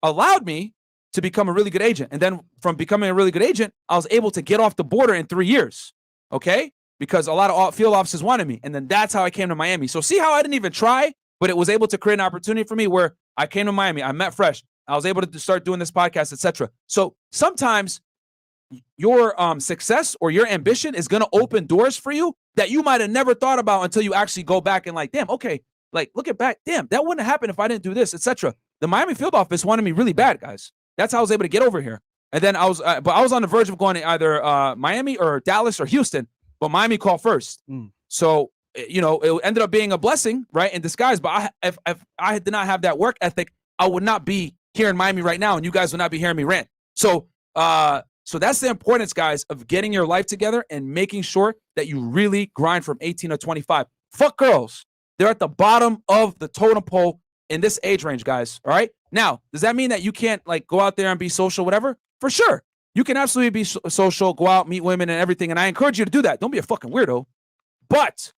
allowed me to become a really good agent. And then from becoming a really good agent, I was able to get off the border in 3 years, okay? Because a lot of field officers wanted me. And then that's how I came to Miami. So see how I didn't even try, but it was able to create an opportunity for me where I came to Miami. I met Fresh. I was able to start doing this podcast, etc. So sometimes your success or your ambition is going to open doors for you that you might have never thought about until you actually go back and like, damn, okay, like look at back, damn, that wouldn't have happened if I didn't do this, etc. The Miami field office wanted me really bad, guys. That's how I was able to get over here. And then I was on the verge of going to either Miami or Dallas or Houston, but Miami called first. So you know, it ended up being a blessing, right, in disguise. But if I did not have that work ethic, I would not be here in Miami right now, and you guys will not be hearing me rant. So that's the importance, guys, of getting your life together and making sure that you really grind from 18 to 25. Fuck girls. They're at the bottom of the totem pole in this age range, guys. All right. Now, does that mean that you can't like go out there and be social, whatever? For sure. You can absolutely be social, go out, meet women and everything. And I encourage you to do that. Don't be a fucking weirdo. But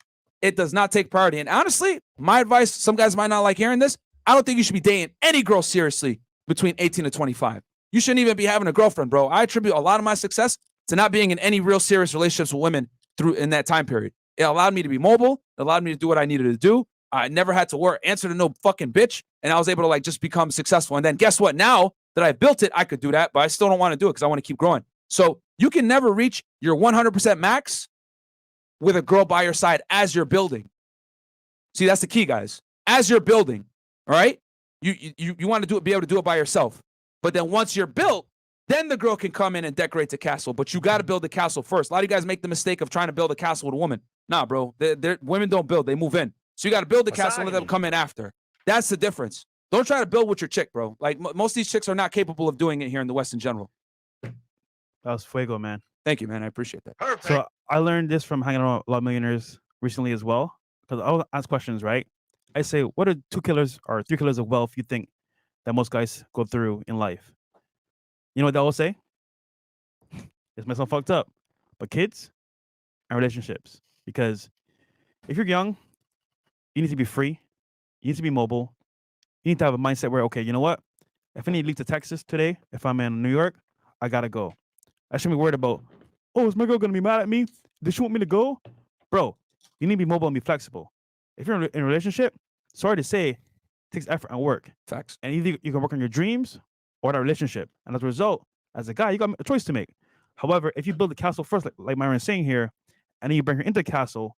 it does not take priority. And honestly, my advice, some guys might not like hearing this, I don't think you should be dating any girl seriously between 18 to 25. You shouldn't even be having a girlfriend, bro. I attribute a lot of my success to not being in any real serious relationships with women in that time period. It allowed me to be mobile. It allowed me to do what I needed to do. I never had to answer to no fucking bitch. And I was able to like just become successful. And then guess what? Now that I built it, I could do that, but I still don't want to do it because I want to keep growing. So you can never reach your 100% max with a girl by your side as you're building. See, that's the key, guys. As you're building, all right? You want to be able to do it by yourself. But then once you're built, then the girl can come in and decorate the castle. But you got to build the castle first. A lot of you guys make the mistake of trying to build a castle with a woman. Nah, bro. Women don't build. They move in. So you got to build the castle and let them come in after. That's the difference. don't try to build with your chick, bro. Like most of these chicks are not capable of doing it here in the West in general.
That was fuego, man.
Thank you, man. I appreciate that.
Perfect.
So I learned this from hanging out with a lot of millionaires recently as well. Because I'll ask questions, right? I say, what are 2 killers or 3 killers of wealth you think that most guys go through in life? You know what they all say? This might sound fucked up, but kids and relationships. Because if you're young, you need to be free. You need to be mobile. You need to have a mindset where, okay, you know what? If I need to leave to Texas today, if I'm in New York, I gotta go. I shouldn't be worried about, oh, is my girl gonna be mad at me? Does she want me to go? Bro, you need to be mobile and be flexible. If you're in a relationship, sorry to say, it takes effort and work.
Facts.
And either you can work on your dreams or that relationship. And as a result, as a guy, you got a choice to make. However, if you build the castle first, like Myron's saying here, and then you bring her into the castle,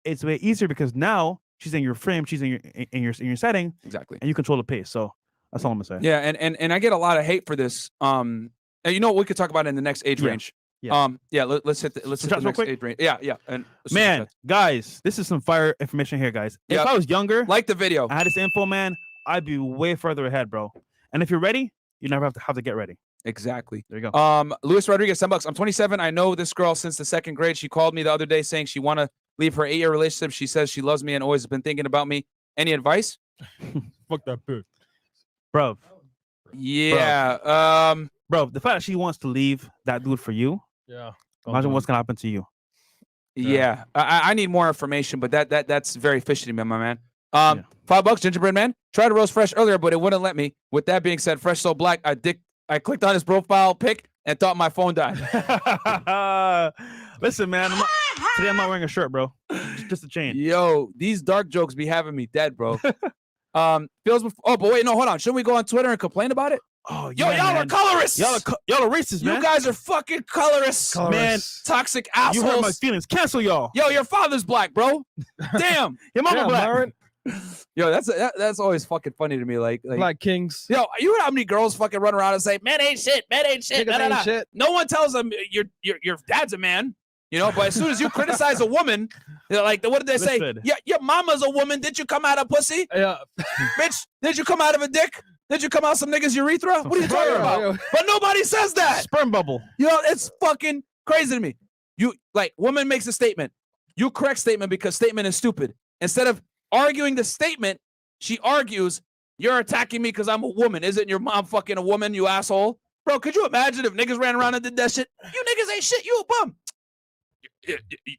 it's way easier because now she's in your frame, she's in your setting,
Exactly.
and you control the pace. So that's all I'm gonna say.
Yeah, and I get a lot of hate for this. And you know what, we could talk about it in the next age range.
Yeah.
Let's hit the next
quick?
age range. Yeah. And
Man, guys, this is some fire information here, guys.
Yep.
If I was younger,
like the video.
I had this info, man, I'd be way further ahead, bro. And if you're ready, you never have to get ready.
Exactly.
There you go.
Luis Rodriguez, $10. I'm 27. I know this girl since the 2nd grade. She called me the other day saying she want to leave her 8-year relationship. She says she loves me and always been thinking about me. Any advice?
Fuck that bitch.
Bro,
Yeah.
bro, the fact that she wants to leave that dude for you,
Yeah.
imagine what's gonna happen to you.
Yeah. I need more information, but that's very fishy to me, my man.
Yeah.
$5, gingerbread man. Tried to roast Fresh earlier, but it wouldn't let me. With that being said, Fresh so black, I clicked on his profile pic and thought my phone died.
Listen, man, today I'm not wearing a shirt, bro. Just a chain.
Yo, these dark jokes be having me dead, bro. Feels before. Oh, but wait, no, hold on. Shouldn't we go on Twitter and complain about it?
Oh,
Yo,
yeah,
y'all
man.
are colorists.
Y'all are racist, man.
You guys are fucking colorists,
Man,
toxic
you hurt my
assholes.
feelings. Cancel y'all.
Yo, your father's black, bro. Damn.
Your mama
Yeah,
black.
Myron,
Yo, that's always fucking funny to me. Like
Black Kings.
yo, you know how many girls fucking run around and say, "Man ain't shit, man ain't shit."
Niggas
Nah, nah,
ain't
nah.
shit.
No one tells them your dad's a man, you know. But as soon as you criticize a woman, they're like, what did they say?
Listen.
Yeah, your mama's a woman. Did you come out of pussy,
Yeah.
bitch? Did you come out of a dick? Did you come out some nigga's urethra? What are you talking about? But nobody says that.
Sperm bubble.
Yo, it's fucking crazy to me. You like, woman makes a statement. You correct statement because statement is stupid. Instead of arguing the statement, she argues, you're attacking me because I'm a woman. Isn't your mom fucking a woman, you asshole? Bro, could you imagine if niggas ran around and did that shit? You niggas ain't shit. You a bum.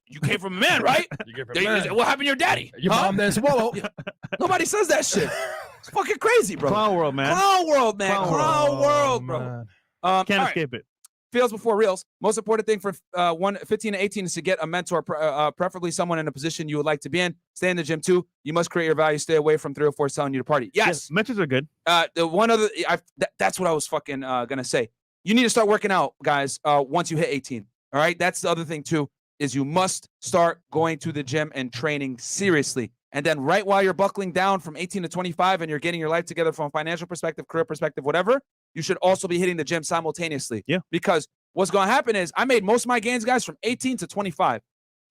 You came from a man, right? What happened to your daddy?
Your
Huh?
mom didn't swallow.
Nobody says that shit. It's fucking crazy, bro.
Clown world, man.
Clown world, man.
Clown
Clown world, bro.
man.
All
Can't
right.
escape it.
Feels before reels. Most important thing for 15 to 18 is to get a mentor, preferably someone in a position you would like to be in. Stay in the gym too. You must create your value. Stay away from 3 or 4 telling you to party. Yes.
Mentors are good.
The one other, that's what I was fucking gonna say. You need to start working out, guys. Once you hit 18. All right. That's the other thing too. Is you must start going to the gym and training seriously. And then right while you're buckling down from 18 to 25 and you're getting your life together from a financial perspective, career perspective, whatever, you should also be hitting the gym simultaneously.
Yeah.
Because what's going to happen is I made most of my gains, guys, from 18 to 25.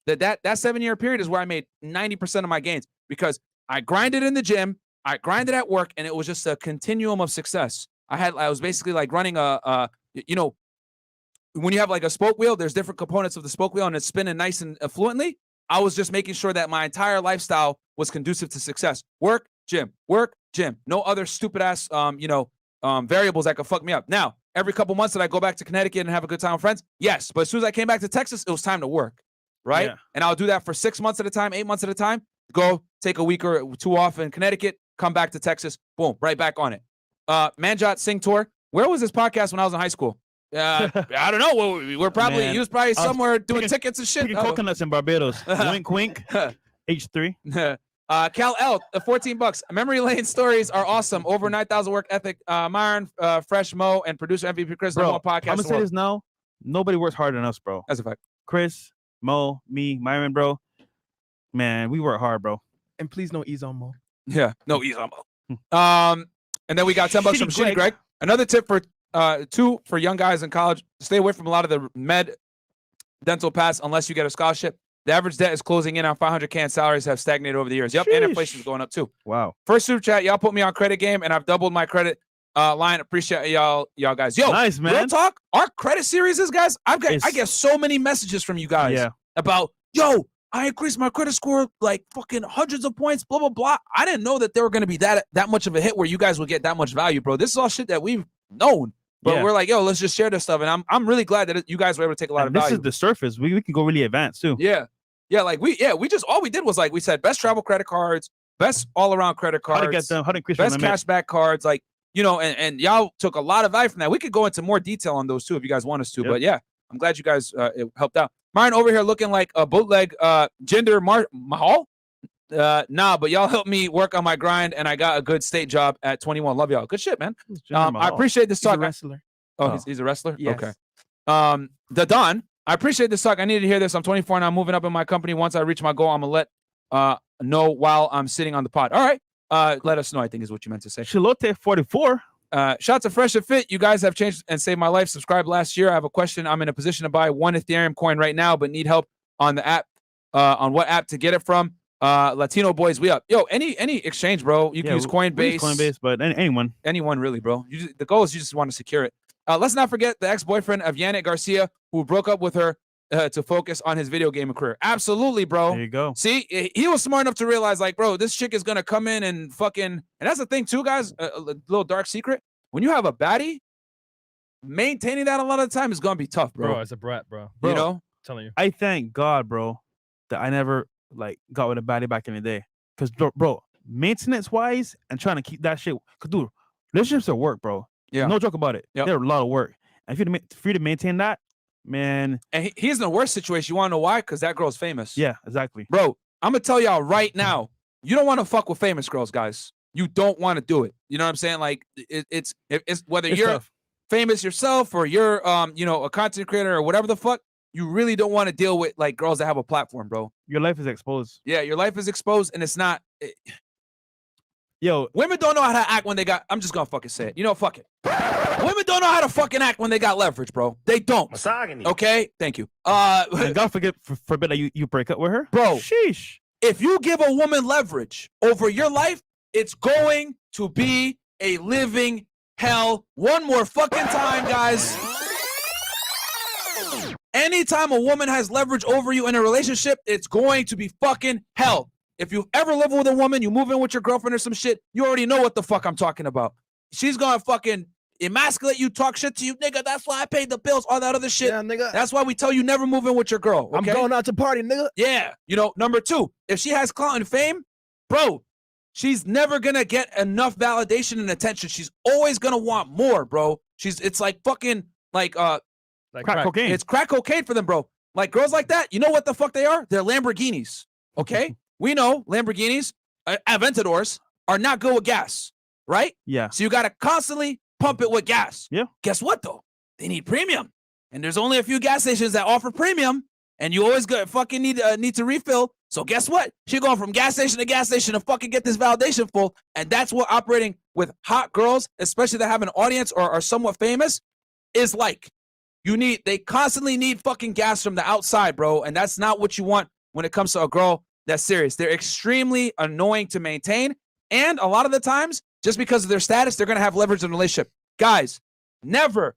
That 7-year period is where I made 90% of my gains because I grinded in the gym, I grinded at work, and it was just a continuum of success. I was basically like running when you have like a spoke wheel, there's different components of the spoke wheel and it's spinning nice and fluently. I was just making sure that my entire lifestyle was conducive to success. Work, gym. No other stupid ass, variables that could fuck me up. Now, every couple months did I go back to Connecticut and have a good time with friends? Yes. But as soon as I came back to Texas, it was time to work, right? Yeah. And I'll do that for 6 months at a time, 8 months at a time. Go take a week or 2 off in Connecticut, come back to Texas, boom, right back on it. Manjot Sing Tour. Where was this podcast when I was in high school? I don't know. We're probably he was probably somewhere doing tickets and shit.
Picking coconuts in Barbados. Wink, wink. H3.
Cal L, $14. Memory lane stories are awesome. Over 9,000 work ethic. Myron, Fresh Mo, and producer MVP Chris.
Bro,
podcast.
I'm gonna say this now. Nobody works harder than us, bro.
That's a fact.
Chris, Mo, me, Myron, bro. Man, we work hard, bro.
And please no ease on Mo.
Yeah, no ease on Mo. And then we got $10 from Shitty Greg. Another tip for 2 for young guys in college: stay away from a lot of the med dental paths unless you get a scholarship. The average debt is closing in on 500K and salaries have stagnated over the years. Yep, and inflation is going up too.
Wow.
First super chat, y'all put me on credit game, and I've doubled my credit line. Appreciate y'all guys. Yo,
nice, man.
Real talk, our credit series is, guys, I get so many messages from you guys about, yo, I increased my credit score like fucking hundreds of points, blah, blah, blah. I didn't know that they were going to be that much of a hit where you guys would get that much value, bro. This is all shit that we've known. But we're like, yo, let's just share this stuff. And I'm really glad that you guys were able to take a lot of value.
This is the surface. We can go really advanced too.
Yeah. Yeah, like we just all we did was like we said best travel credit cards, best all around credit cards,
how to get them, how to increase
best cashback cards, like, you know, and y'all took a lot of value from that. We could go into more detail on those too if you guys want us to. But yeah, I'm glad you guys it helped out. Myron over here looking like a bootleg gender mahal. Nah, but y'all helped me work on my grind, and I got a good state job at 21. Love y'all. Good shit, man. I appreciate this talk.
He's a wrestler.
Oh, he's a wrestler?
Yes.
Okay. The Don, I appreciate this talk. I needed to hear this. I'm 24 and I'm moving up in my company. Once I reach my goal, I'm going to let know while I'm sitting on the pod. All right. Let us know, I think is what you meant to say.
Chilote 44.
Shout to Fresh and Fit. You guys have changed and saved my life. Subscribed last year. I have a question. I'm in a position to buy 1 Ethereum coin right now, but need help on the app, on what app to get it from. Latino boys, we up. Yo, any exchange, bro. You can use Coinbase.
But anyone
really, bro. The goal is you just want to secure it. Let's not forget the ex-boyfriend of Yannick Garcia, who broke up with her to focus on his video gaming career. Absolutely, bro.
There you go.
See, he was smart enough to realize, like, bro, this chick is gonna come in and fucking. And that's the thing, too, guys. A little dark secret. When you have a baddie, maintaining that a lot of the time is gonna be tough, bro.
Bro, it's a brat, bro.
You know,
I'm telling you.
I thank God, bro, that I never got with a baddie back in the day. Cause bro, maintenance wise and trying to keep that shit. Cause dude, relationships are work, bro.
Yeah.
No joke about it.
Yep.
They're a lot of work. And for you to maintain that, man.
And he's in the worst situation. You want to know why? Because that girl's famous.
Yeah, exactly.
Bro, I'm going to tell y'all right now, you don't want to fuck with famous girls, guys. You don't want to do it. You know what I'm saying? Like, it's whether you're
tough.
famous yourself or you're, a content creator or whatever the fuck, you really don't want to deal with, like, girls that have a platform, bro.
Your life is exposed.
Yeah, your life is exposed, and it's not...
Yo,
women don't know how to act when they got... I'm just going to fucking say it. You know, fuck it. Women don't know how to fucking act when they got leverage, bro. They don't.
Misogyny.
Okay? Thank you.
And God forbid that you break up with her?
Bro.
Sheesh.
If you give a woman leverage over your life, it's going to be a living hell. One more fucking time, guys. Anytime a woman has leverage over you in a relationship, it's going to be fucking hell. If you ever live with a woman, you move in with your girlfriend or some shit, you already know what the fuck I'm talking about. She's gonna fucking emasculate you, talk shit to you, nigga. That's why I paid the bills, all that other shit.
Yeah, nigga.
That's why we tell you never move in with your girl. Okay?
I'm going out to party, nigga.
Yeah. You know, number 2, if she has clout and fame, bro, she's never gonna get enough validation and attention. She's always gonna want more, bro. It's like fucking like
crack cocaine.
It's crack cocaine for them, bro. Like girls like that, you know what the fuck they are? They're Lamborghinis. Okay? We know Lamborghinis, Aventadors are not good with gas, right?
Yeah.
So you gotta constantly pump it with gas.
Yeah.
Guess what though? They need premium, and there's only a few gas stations that offer premium, and you always fucking need to refill. So guess what? She's going from gas station to fucking get this validation full, and that's what operating with hot girls, especially that have an audience or are somewhat famous, is like. They constantly need fucking gas from the outside, bro, and that's not what you want when it comes to a girl that's serious. They're extremely annoying to maintain, and a lot of the times, just because of their status, they're gonna have leverage in a relationship. Guys, never,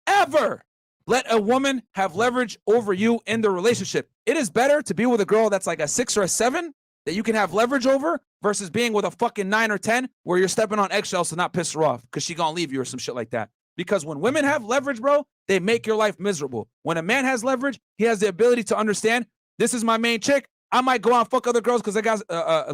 ever let a woman have leverage over you in the relationship. It is better to be with a girl that's like a 6 or a 7 that you can have leverage over versus being with a fucking 9 or 10 where you're stepping on eggshells to not piss her off because she gonna leave you or some shit like that. Because when women have leverage, bro, they make your life miserable. When a man has leverage, he has the ability to understand, this is my main chick. I might go out and fuck other girls because I got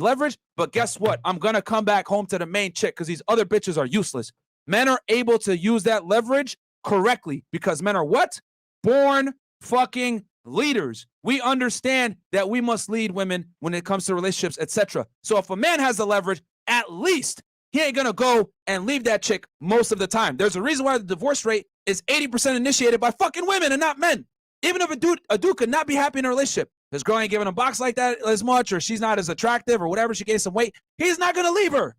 leverage, but guess what? I'm going to come back home to the main chick because these other bitches are useless. Men are able to use that leverage correctly because men are what? Born fucking leaders. We understand that we must lead women when it comes to relationships, etc. So if a man has the leverage, at least he ain't going to go and leave that chick most of the time. There's a reason why the divorce rate is 80% initiated by fucking women and not men. Even if a dude could not be happy in a relationship, this girl ain't giving him box like that as much, or she's not as attractive, or whatever, she gained some weight, he's not going to leave her.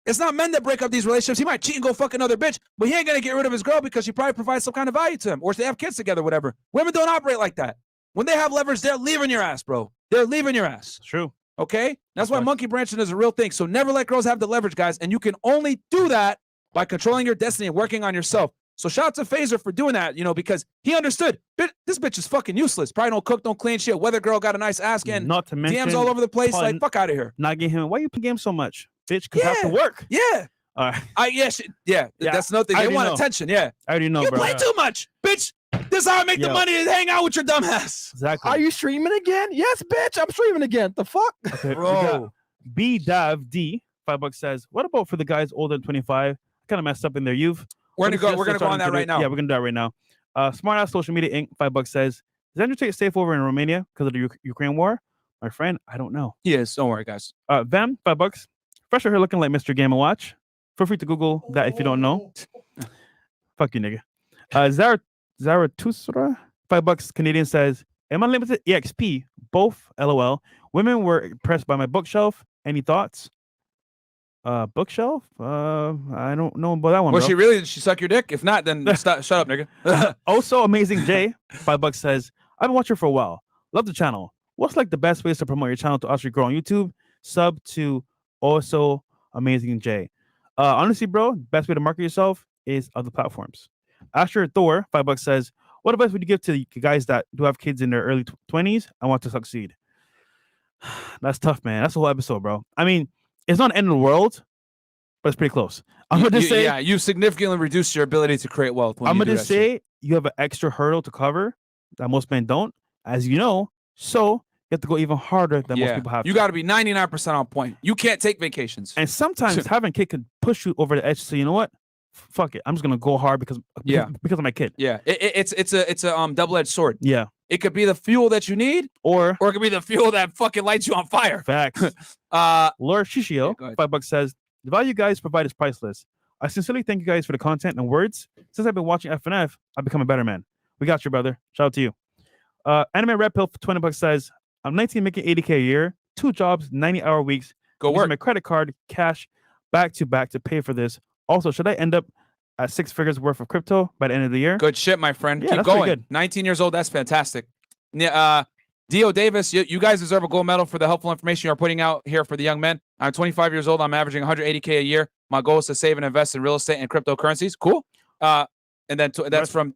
It's not men that break up these relationships. He might cheat and go fuck another bitch, but he ain't going to get rid of his girl because she probably provides some kind of value to him, or they have kids together, whatever. Women don't operate like that. When they have leverage, they're leaving your ass, bro. They're leaving your ass.
True.
Okay? That's why
Okay.
monkey branching is a real thing. So never let girls have the leverage, guys. And you can only do that by controlling your destiny and working on yourself. So shout out to Phaser for doing that, because he understood. This bitch is fucking useless. Probably don't cook, don't clean shit. Weather girl got a nice ass and
Not to mention
DMs all over the place.
probably
Like, fuck out of here.
not getting him. Why you play games so much, bitch? Because I have to
Yeah.
work.
Yeah.
All right.
Yeah. That's another thing.
I
They
already
want
know.
attention. Yeah.
I already know,
You
bro.
play too much, bitch. This is how I make the
Yo.
money to hang out with your dumb ass.
Exactly.
Are you streaming again? Yes, bitch. I'm streaming again. The fuck?
Okay, we
Bro.
got B-Dav-D, $5 says, what about for the guys older than 25? Kind of messed up in their youth.
We're
What
gonna
is
go. We're gonna
just
go on that right now.
Yeah, we're gonna do that right now. Smart Ass Social Media Inc. $5 says, is Andrew Tate safe over in Romania because of the Ukraine war? My friend, I don't know.
He is. Don't worry, guys.
Vam, $5. Fresher here looking like Mr. Game & Watch. Feel free to Google that if you don't know. Fuck you, nigga. Zarathustra, $5 Canadian says, am Unlimited EXP, both LOL. Women were impressed by my bookshelf. Any thoughts? Bookshelf? I don't know about that one.
Was
bro.
she really? Did she suck your dick? If not, then shut up, nigga.
Also, Amazing Jay, $5 says, I've been watching for a while. Love the channel. What's like the best ways to promote your channel to actually grow on YouTube? Sub to also Amazing Jay. Honestly, bro, best way to market yourself is other platforms. Asher Thor, $5 says, what advice would you give to the guys that do have kids in their early 20s and want to succeed? That's tough, man. That's the whole episode, bro. I mean, it's not the end of the world, but it's pretty close. I'm gonna just say,
yeah, you significantly reduced your ability to create wealth. When
I'm
you
gonna
do
just
that shit.
say you have an extra hurdle to cover that most men don't, as you know. So you have to go even harder than most people have.
You got to be 99% on point. You can't take vacations.
And sometimes having a kid can push you over the edge. So you know what? Fuck it. I'm just gonna go hard because of my kid.
Yeah, it's a double-edged sword.
Yeah.
It could be the fuel that you need,
or
it could be the fuel that fucking lights you on fire.
Facts. Laura Shishio, $5 says, the value you guys provide is priceless. I sincerely thank you guys for the content and words. Since I've been watching FNF, I've become a better man. We got you, brother. Shout out to you. Anime Red Pill for $20 says, I'm 19, making $80K a year, 2 jobs, 90-hour weeks.
Go
using
work.
my credit card, cash, back to pay for this. Also, should I end up at 6 figures worth of crypto by the end of the year?
Good shit, my friend.
Yeah,
Keep
that's pretty
going.
good.
19 years old. That's fantastic. Dio Davis, you guys deserve a gold medal for the helpful information you're putting out here for the young men. I'm 25 years old. I'm averaging 180K a year. My goal is to save and invest in real estate and cryptocurrencies. Cool. And then that's from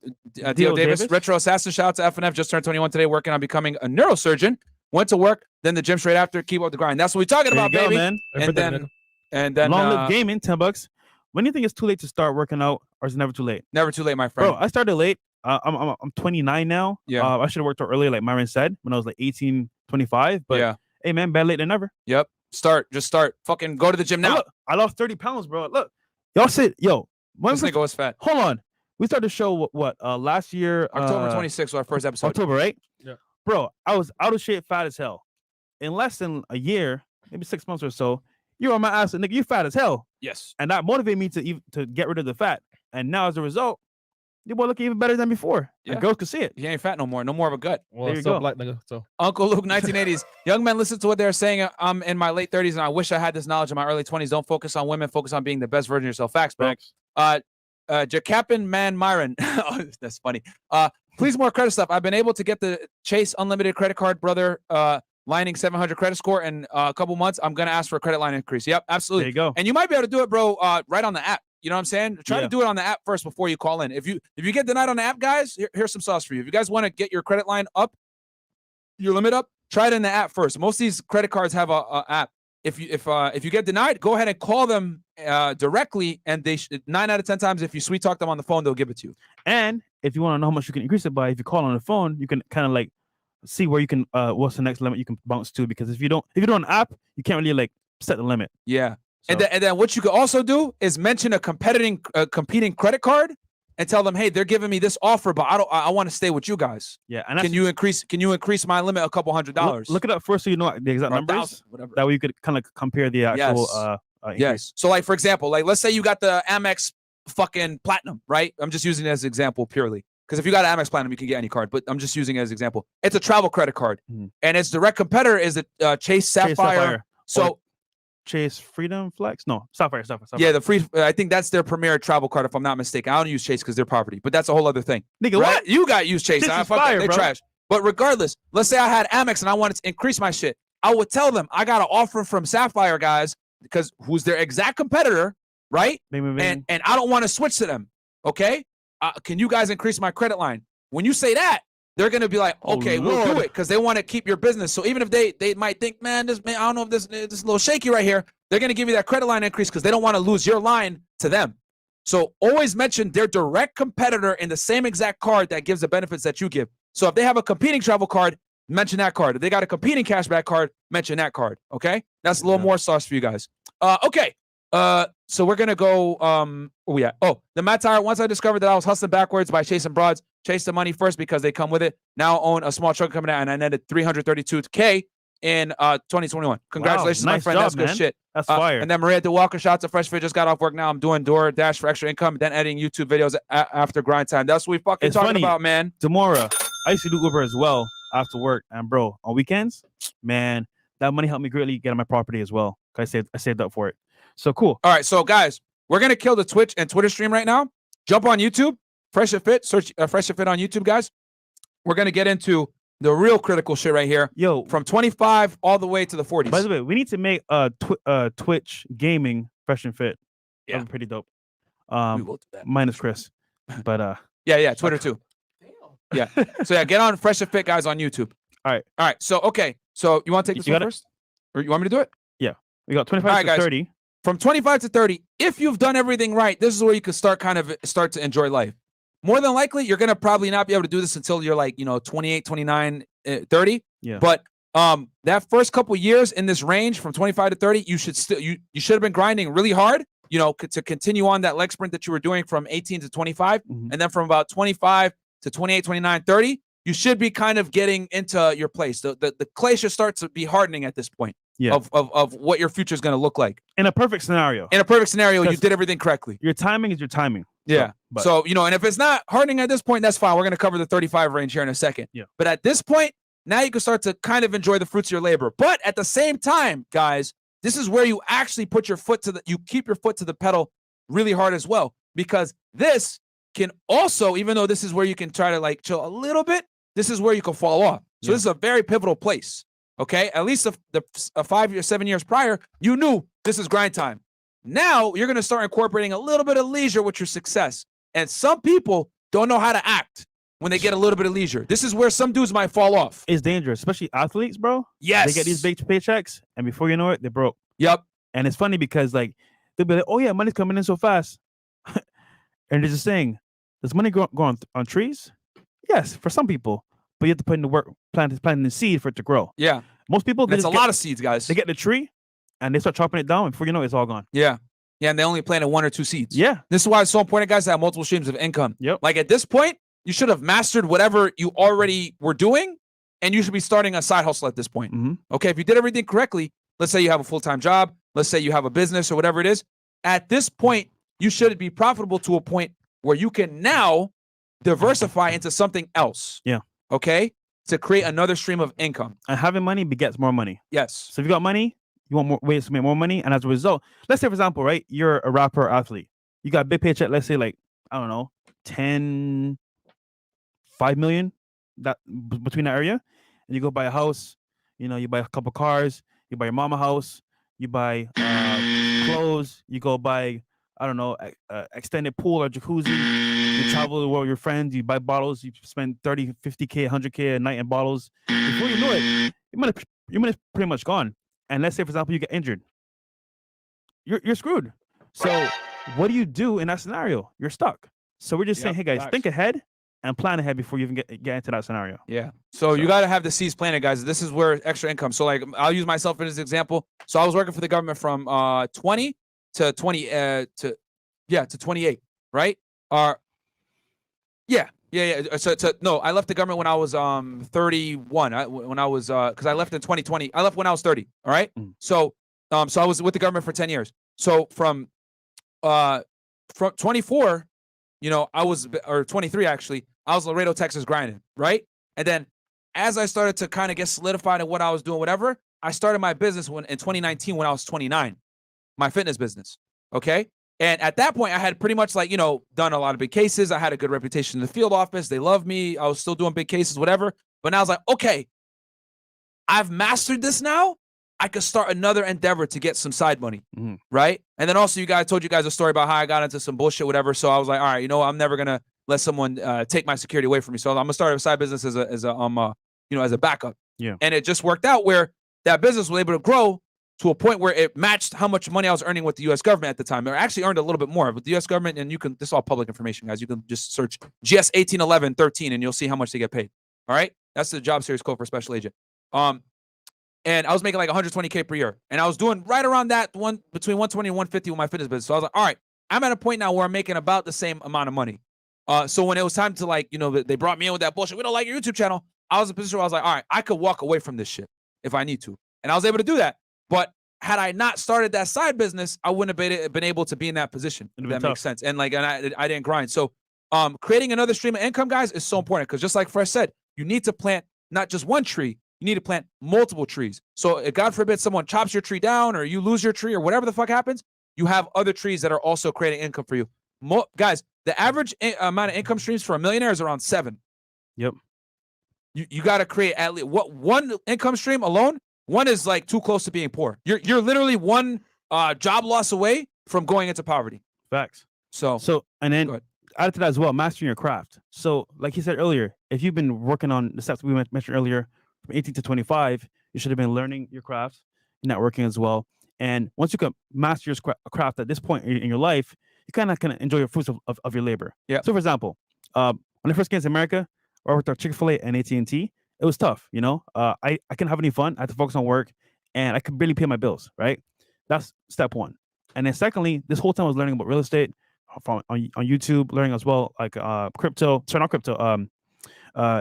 Dio Davis. Retro Assassin, shout out to FNF. Just turned 21 today, working on becoming a neurosurgeon. Went to work, then the gym straight after. Keep up the grind. That's what we're talking about,
There you
baby.
go, man.
And then
Long live gaming, $10. When do you think it's too late to start working out, or is it never too late?
Never too late, my friend.
Bro, I started late. I'm 29 now.
Yeah.
I should have worked out earlier, like Myron said, when I was like 18, 25. But
yeah.
Hey, man, better late than never.
Yep. Just start. Fucking go to the gym now.
Look, I lost 30 pounds, bro. Look, y'all said, yo,
this nigga was fat.
Hold on. We started the show last year.
October 26th was our first episode.
October, right?
Yeah.
Bro, I was out of shape, fat as hell. In less than a year, maybe 6 months or so, you're on my ass, nigga. You fat as hell.
Yes.
And that motivated me to get rid of the fat. And now, as a result, you boy looking even better than before.
Yeah.
And girls can see it.
He ain't fat no more. No more of a gut.
Well,
There you
so
go.
black nigga. So
Uncle Luke, 1980s. Young men, listen to what they're saying. I'm in my late 30s, and I wish I had this knowledge in my early 20s. Don't focus on women. Focus on being the best version of yourself. Facts, bro. Jacapin Man Myron. Oh, that's funny. Please more credit stuff. I've been able to get the Chase Unlimited credit card, brother. Lining 700 credit score in a couple months. I'm gonna ask for a credit line increase. Yep, absolutely.
There you go.
And you might be able to do it, bro. Right on the app. You know what I'm saying? Try to do it on the app first before you call in. If you get denied on the app, guys, here's some sauce for you. If you guys want to get your credit line up, your limit up, try it in the app first. Most of these credit cards have a app. If you get denied, go ahead and call them directly, and 9 out of 10 times, if you sweet talk them on the phone, they'll give it to you.
And if you want to know how much you can increase it by, if you call on the phone, you can kind of like see where you can what's the next limit you can bounce to, because if you don't an app, you can't really like set the limit.
Yeah.
So.
And then what you could also do is mention a competing credit card and tell them, hey, they're giving me this offer, but I want to stay with you guys.
Yeah. And
can you increase my limit a couple $100s?
Look it up first so you know the exact numbers.
Whatever.
That way you could kind of compare the actual
yes. So like, for example, like let's say you got the Amex fucking Platinum, right? I'm just using it as an example purely. Because if you got an Amex Platinum, you can get any card, but I'm just using it as an example. It's a travel credit card, and its direct competitor is the Chase Sapphire. So
Chase Freedom Flex? No, Sapphire.
Yeah, the free. I think that's their premier travel card, if I'm not mistaken. I don't use Chase because they're property, but that's a whole other thing.
Nigga,
right?
what?
You got used Chase.
Chase
I
is
fuck
fire,
they
bro.
trash. But regardless, let's say I had Amex and I wanted to increase my shit. I would tell them I got an offer from Sapphire guys because who's their exact competitor, right? And I don't want to switch to them. Okay, can you guys increase my credit line? When you say that, they're gonna be like, okay, we'll do it because they want to keep your business. So even if they might think, man, I don't know if this is a little shaky right here, they're gonna give you that credit line increase because they don't want to lose your line to them. So always mention their direct competitor in the same exact card that gives the benefits that you give. So if they have a competing travel card, mention that card. If they got a competing cashback card, mention that card. Okay, that's a little more sauce for you guys. Okay. So we're gonna go. The Matt Tire. Once I discovered that I was hustling backwards by chasing broads, chased the money first because they come with it. Now own a small truck coming out, and I netted $332K in 2021. Congratulations,
wow,
my
nice
friend.
job,
That's good
man.
shit.
That's fire.
And then Maria DeWalker, shout out to FreshFit. Just got off work now. I'm doing DoorDash for extra income, then editing YouTube videos after grind time. That's what we fucking talking about, man.
Demora, I used to do Uber as well after work, and bro, on weekends, man, that money helped me greatly get on my property as well. I saved up for it. So cool.
All right, so guys, we're gonna kill the Twitch and Twitter stream right now. Jump on YouTube, FreshandFit. Search FreshandFit on YouTube, guys. We're gonna get into the real critical shit right here.
Yo,
from 25 all the way to the 40s.
By the way, we need to make Twitch gaming Fresh and Fit. Yeah, that'd be pretty dope.
We will do that.
Minus Chris, but
yeah, Twitter too. Yeah. So yeah, get on Fresh and Fit guys on YouTube.
All right.
So okay. So you want to take this one first, or you want me to do it?
Yeah. We got 25 to 30.
From 25 to 30, if you've done everything right, this is where you can start to enjoy life. More than likely, you're going to probably not be able to do this until you're like, 28, 29, 30.
Yeah.
But that first couple years in this range from 25 to 30, you should have been grinding really hard, to continue on that leg sprint that you were doing from 18 to 25.
Mm-hmm.
And then from about 25 to 28, 29, 30, you should be kind of getting into your place. The clay should start to be hardening at this point.
Yeah.
Of what your future is going to look like.
In a perfect scenario.
You did everything correctly.
Your timing is your timing.
Yeah. So, and if it's not hardening at this point, that's fine. We're going to cover the 35 range here in a second.
Yeah.
But at this point, now you can start to kind of enjoy the fruits of your labor. But at the same time, guys, this is where you actually put your foot you keep your foot to the pedal really hard as well. Because this can also, even though this is where you can try to like chill a little bit, this is where you can fall off. So this is a very pivotal place. Okay, at least the 5 years, 7 years prior, you knew this is grind time. Now you're going to start incorporating a little bit of leisure with your success. And some people don't know how to act when they get a little bit of leisure. This is where some dudes might fall off.
It's dangerous, especially athletes, bro.
Yes.
They get these big paychecks, and before you know it, they're broke.
Yep.
And it's funny because like they'll be like, "Oh yeah, money's coming in so fast," and they're just saying, "Does money grow on trees?" Yes, for some people. But you have to put in the work, planting the seed for it to grow.
Yeah.
Most people,
it's a lot of seeds, guys.
They get the tree and they start chopping it down. And before you know it, it's all gone.
Yeah. Yeah. And they only planted 1 or 2 seeds.
Yeah.
This is why it's so important, guys, to have multiple streams of income.
Yep.
Like at this point, you should have mastered whatever you already were doing, and you should be starting a side hustle at this point.
Mm-hmm.
Okay. If you did everything correctly, let's say you have a full-time job, let's say you have a business or whatever it is. At this point, you should be profitable to a point where you can now diversify into something else.
Yeah.
Okay. To create another stream of income.
And having money begets more money.
Yes.
So if you got money, you want more ways to make more money. And as a result, let's say, for example, right, you're a rapper or athlete. You got a big paycheck, let's say like, I don't know, 5 million between that area. And you go buy a house, you buy a couple cars, you buy your mama house, you buy clothes, you go buy, I don't know, extended pool or jacuzzi. You travel the world with your friends, you buy bottles, you spend 30, 50K, 100K a night in bottles. Before you know it, your money's pretty much gone. And let's say, for example, you get injured. You're screwed. So what do you do in that scenario? You're stuck. So we're just saying, hey, guys, think ahead and plan ahead before you even get into that scenario.
Yeah. So you got to have the seeds planted, guys. This is where extra income. So like, I'll use myself as an example. So I was working for the government from 20 to 28, right? Yeah. So no, I left the government when I was 31. When I was because I left in 2020. I left when I was 30. All right.
Mm.
So I was with the government for 10 years. So from 24, or 23 actually, I was Laredo, Texas grinding, right? And then as I started to kind of get solidified in what I was doing, whatever, I started my business in 2019 when I was 29, my fitness business. Okay. And at that point, I had pretty much done a lot of big cases. I had a good reputation in the field office. They loved me. I was still doing big cases, whatever. But now I was like, okay, I've mastered this now. I could start another endeavor to get some side money, right? And then also, I told you guys a story about how I got into some bullshit, whatever. So I was like, all right, you know what? I'm never gonna let someone take my security away from me. So I'm gonna start a side business as a backup.
Yeah.
And it just worked out where that business was able to grow to a point where it matched how much money I was earning with the U.S. government at the time. I actually earned a little bit more with the U.S. government, and this is all public information, guys. You can just search GS 181113, and you'll see how much they get paid. All right, that's the job series code for special agent. And I was making like 120K per year, and I was doing right around that between 120 and 150 with my fitness business. So I was like, all right, I'm at a point now where I'm making about the same amount of money. So when it was time to they brought me in with that bullshit. We don't like your YouTube channel. I was in a position where I was like, all right, I could walk away from this shit if I need to, and I was able to do that. But had I not started that side business, I wouldn't have been able to be in that position. If that makes sense. And I didn't grind. So creating another stream of income, guys, is so important because just like Fresh said, you need to plant not just one tree. You need to plant multiple trees. So if God forbid someone chops your tree down or you lose your tree or whatever the fuck happens, you have other trees that are also creating income for you. Guys, the average amount of income streams for a millionaire is around 7.
Yep.
You got to create at least one income stream alone. One is like too close to being poor. You're literally one job loss away from going into poverty.
Facts.
So
and then add to that as well, mastering your craft. So like he said earlier, if you've been working on the steps we mentioned earlier, from 18 to 25, you should have been learning your craft, networking as well. And once you can master your craft at this point in your life, you kind of can enjoy your fruits of your labor.
Yeah.
So for example, when I first came to America, I worked at Chick-fil-A and AT&T. It was tough, you know. I couldn't have any fun. I had to focus on work, and I could barely pay my bills. Right. That's step one. And then secondly, this whole time I was learning about real estate on YouTube, learning as well, like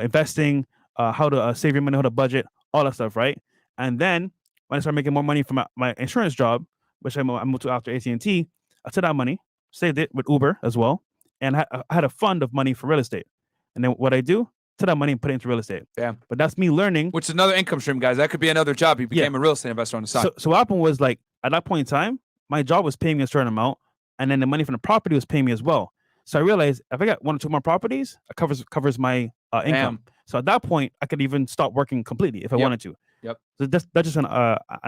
investing, how to save your money, how to budget, all that stuff, right? And then when I started making more money from my insurance job, which I moved to after AT&T, I took that money, saved it with Uber as well, and I had a fund of money for real estate. And then what I do, take that money and put it into real estate.
Yeah.
But that's me learning.
Which is another income stream, guys. That could be another job. You became a real estate investor on the side.
So what happened was, like, at that point in time, my job was paying me a certain amount, and then the money from the property was paying me as well. So I realized if I got 1 or 2 more properties, it covers my income. So at that point, I could even stop working completely if I wanted to.
Yep.
So that's just an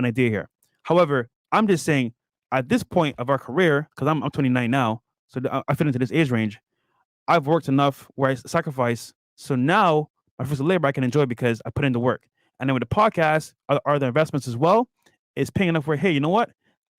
idea here. However, I'm just saying at this point of our career, because I'm 29 now, so I fit into this age range. I've worked enough where I sacrifice. So now my fruits of labor I can enjoy because I put in the work. And then with the podcast, are the investments as well, it's paying enough where, hey, you know what?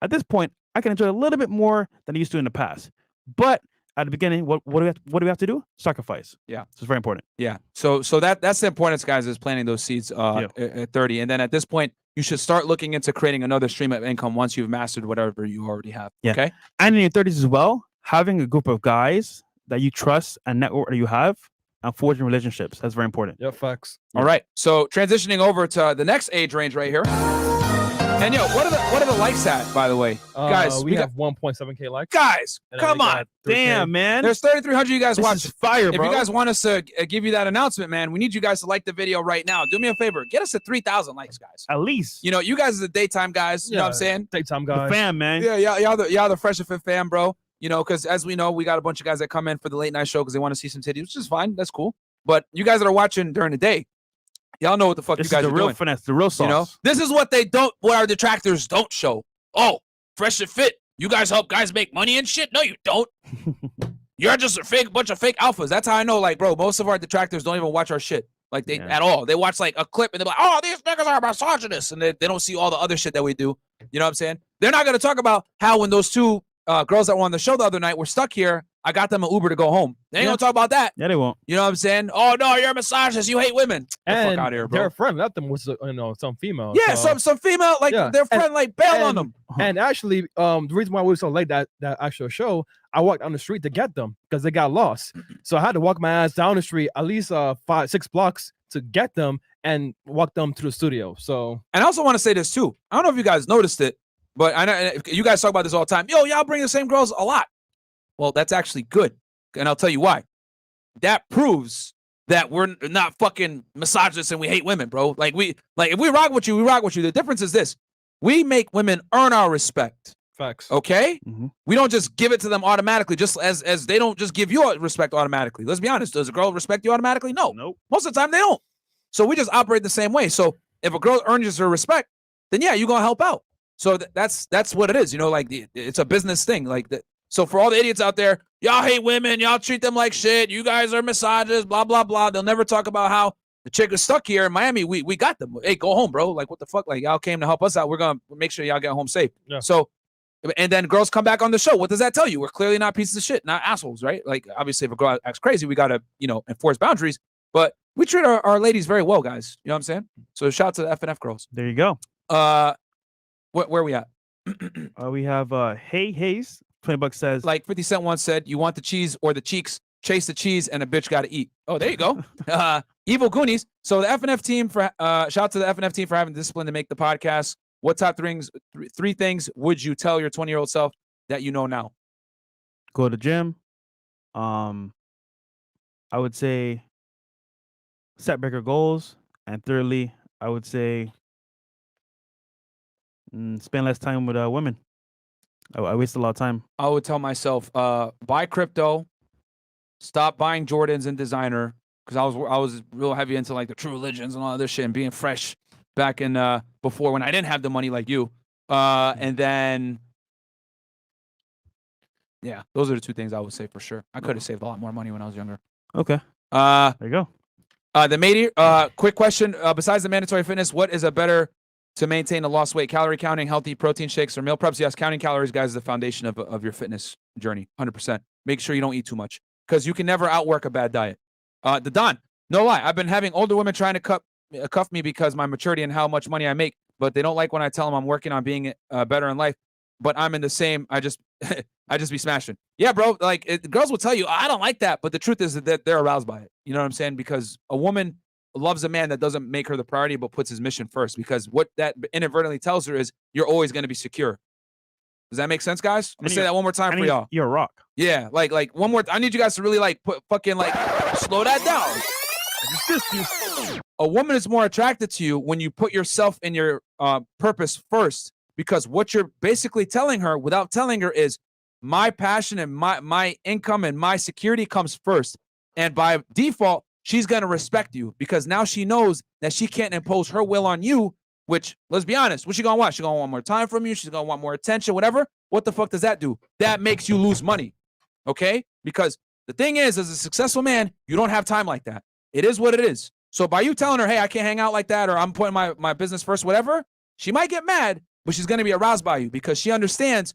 At this point, I can enjoy a little bit more than I used to in the past. But at the beginning, what do we have to do? Sacrifice.
Yeah.
So it's very important.
Yeah. So that's the importance, guys, is planting those seeds at 30. And then at this point, you should start looking into creating another stream of income once you've mastered whatever you already have.
Yeah.
Okay.
And in your 30s as well, having a group of guys that you trust and network that you have and forging relationships. That's very important.
Yeah, facts.
All right. So transitioning over to the next age range right here. And what are the likes at, by the way? Guys,
we have 1.7K likes.
Guys,
And then
come
we
on.
got 3K.
Damn, man.
There's 3,300 of you guys
This
watching.
is fire, bro.
If you guys want us to give you that announcement, man, we need you guys to like the video right now. Do me a favor. Get us to 3,000 likes, guys.
At least.
You know, you guys are the daytime guys. You know what I'm saying?
Daytime
The
guys.
fam, man.
Yeah, y'all the Fresh and Fit fam, bro. You know, because as we know, we got a bunch of guys that come in for the late night show because they want to see some titties, which is fine. That's cool. But you guys that are watching during the day, y'all know what the fuck
This
you guys
is the
are
real
doing.
finesse, the real sauce.
You know, this is what our detractors don't show. Oh, Fresh and Fit, you guys help guys make money and shit? No, you don't. You're just a bunch of fake alphas. That's how I know, like, bro, most of our detractors don't even watch our shit. Like, at all. They watch, like, a clip, and they're like, oh, these niggas are misogynists. And they don't see all the other shit that we do. You know what I'm saying? They're not going to talk about how when those two girls that were on the show the other night were stuck here, I got them an Uber to go home. They ain't going to talk about that.
Yeah, they won't.
You know what I'm saying? Oh, no, you're a misogynist. You hate women. Get the fuck out of here, bro.
Their friend left them with some female.
Yeah,
so.
some female, like, their friend, like, bailed on them.
And actually, the reason why we were so late that actual show, I walked down the street to get them because they got lost. So I had to walk my ass down the street at least 5-6 blocks to get them and walk them to the studio. So,
and I also want to say this too. I don't know if you guys noticed it, but I know you guys talk about this all the time. Yo, y'all bring the same girls a lot. Well, that's actually good, and I'll tell you why. That proves that we're not fucking misogynists and we hate women, bro. Like if we rock with you, we rock with you. The difference is this: we make women earn our respect.
facts.
Okay,
Mm-hmm.
we don't just give it to them automatically, just as they don't just give you respect automatically. Let's be honest. Does a girl respect you automatically? No.
Nope.
Most of the time they don't. So we just operate the same way. So if a girl earns her respect, then yeah, you're gonna help out. So that's what it is. You know, like it's a business thing. Like that. So for all the idiots out there, y'all hate women, y'all treat them like shit. You guys are misogynists, blah blah blah. They'll never talk about how the chick is stuck here in Miami. We got them. Hey, go home, bro. Like what the fuck? Like y'all came to help us out. We're gonna make sure y'all get home safe.
Yeah.
So. And then girls come back on the show. What does that tell you? We're clearly not pieces of shit, not assholes, right? Like, obviously, if a girl acts crazy, we got to, enforce boundaries. But we treat our ladies very well, guys. You know what I'm saying? So shout out to the FNF girls.
There you go.
Where are we at?
We have Hey Hayes, $20 says.
Like 50 Cent once said, you want the cheese or the cheeks, chase the cheese, and a bitch got to eat. Oh, there you go. Evil Goonies. So the FNF team, shout out to the FNF team for having discipline to make the podcast. What top three things would you tell your 20-year-old self that you know now?
Go to the gym. I would say set bigger goals. And thirdly, I would say spend less time with women. I waste a lot of time.
I would tell myself, buy crypto, stop buying Jordans and designer, because I was real heavy into like the True Religions and all this shit and being fresh back in before when I didn't have the money like you. And then yeah, those are the two things I would say for sure. I could have saved a lot more money when I was younger.
Okay. There you go.
The matey, quick question. Besides the mandatory fitness, what is a better to maintain a lost weight? Calorie counting, healthy protein shakes, or meal preps? Yes, counting calories, guys, is the foundation of your fitness journey. 100%. Make sure you don't eat too much because you can never outwork a bad diet. The Don, no lie. I've been having older women trying to cuff me because my maturity and how much money I make, but they don't like when I tell them I'm working on being better in life, but I'm in the same, I just be smashing. Yeah, bro, like girls will tell you, I don't like that, but the truth is that they're aroused by it. You know what I'm saying? Because a woman loves a man that doesn't make her the priority, but puts his mission first, because what that inadvertently tells her is you're always going to be secure. Does that make sense, guys? I'm gonna say that one more time for y'all.
You're a rock.
Yeah, like one more. I need you guys to really slow that down. A woman is more attracted to you when you put yourself and your purpose first, because what you're basically telling her without telling her is my passion and my income and my security comes first. And by default, she's going to respect you because now she knows that she can't impose her will on you, which, let's be honest, what she going to want? She's going to want more time from you. She's going to want more attention, whatever. What the fuck does that do? That makes you lose money, okay? Because the thing is, as a successful man, you don't have time like that. It is what it is. So by you telling her, hey, I can't hang out like that, or I'm putting my business first, whatever, she might get mad, but she's going to be aroused by you because she understands,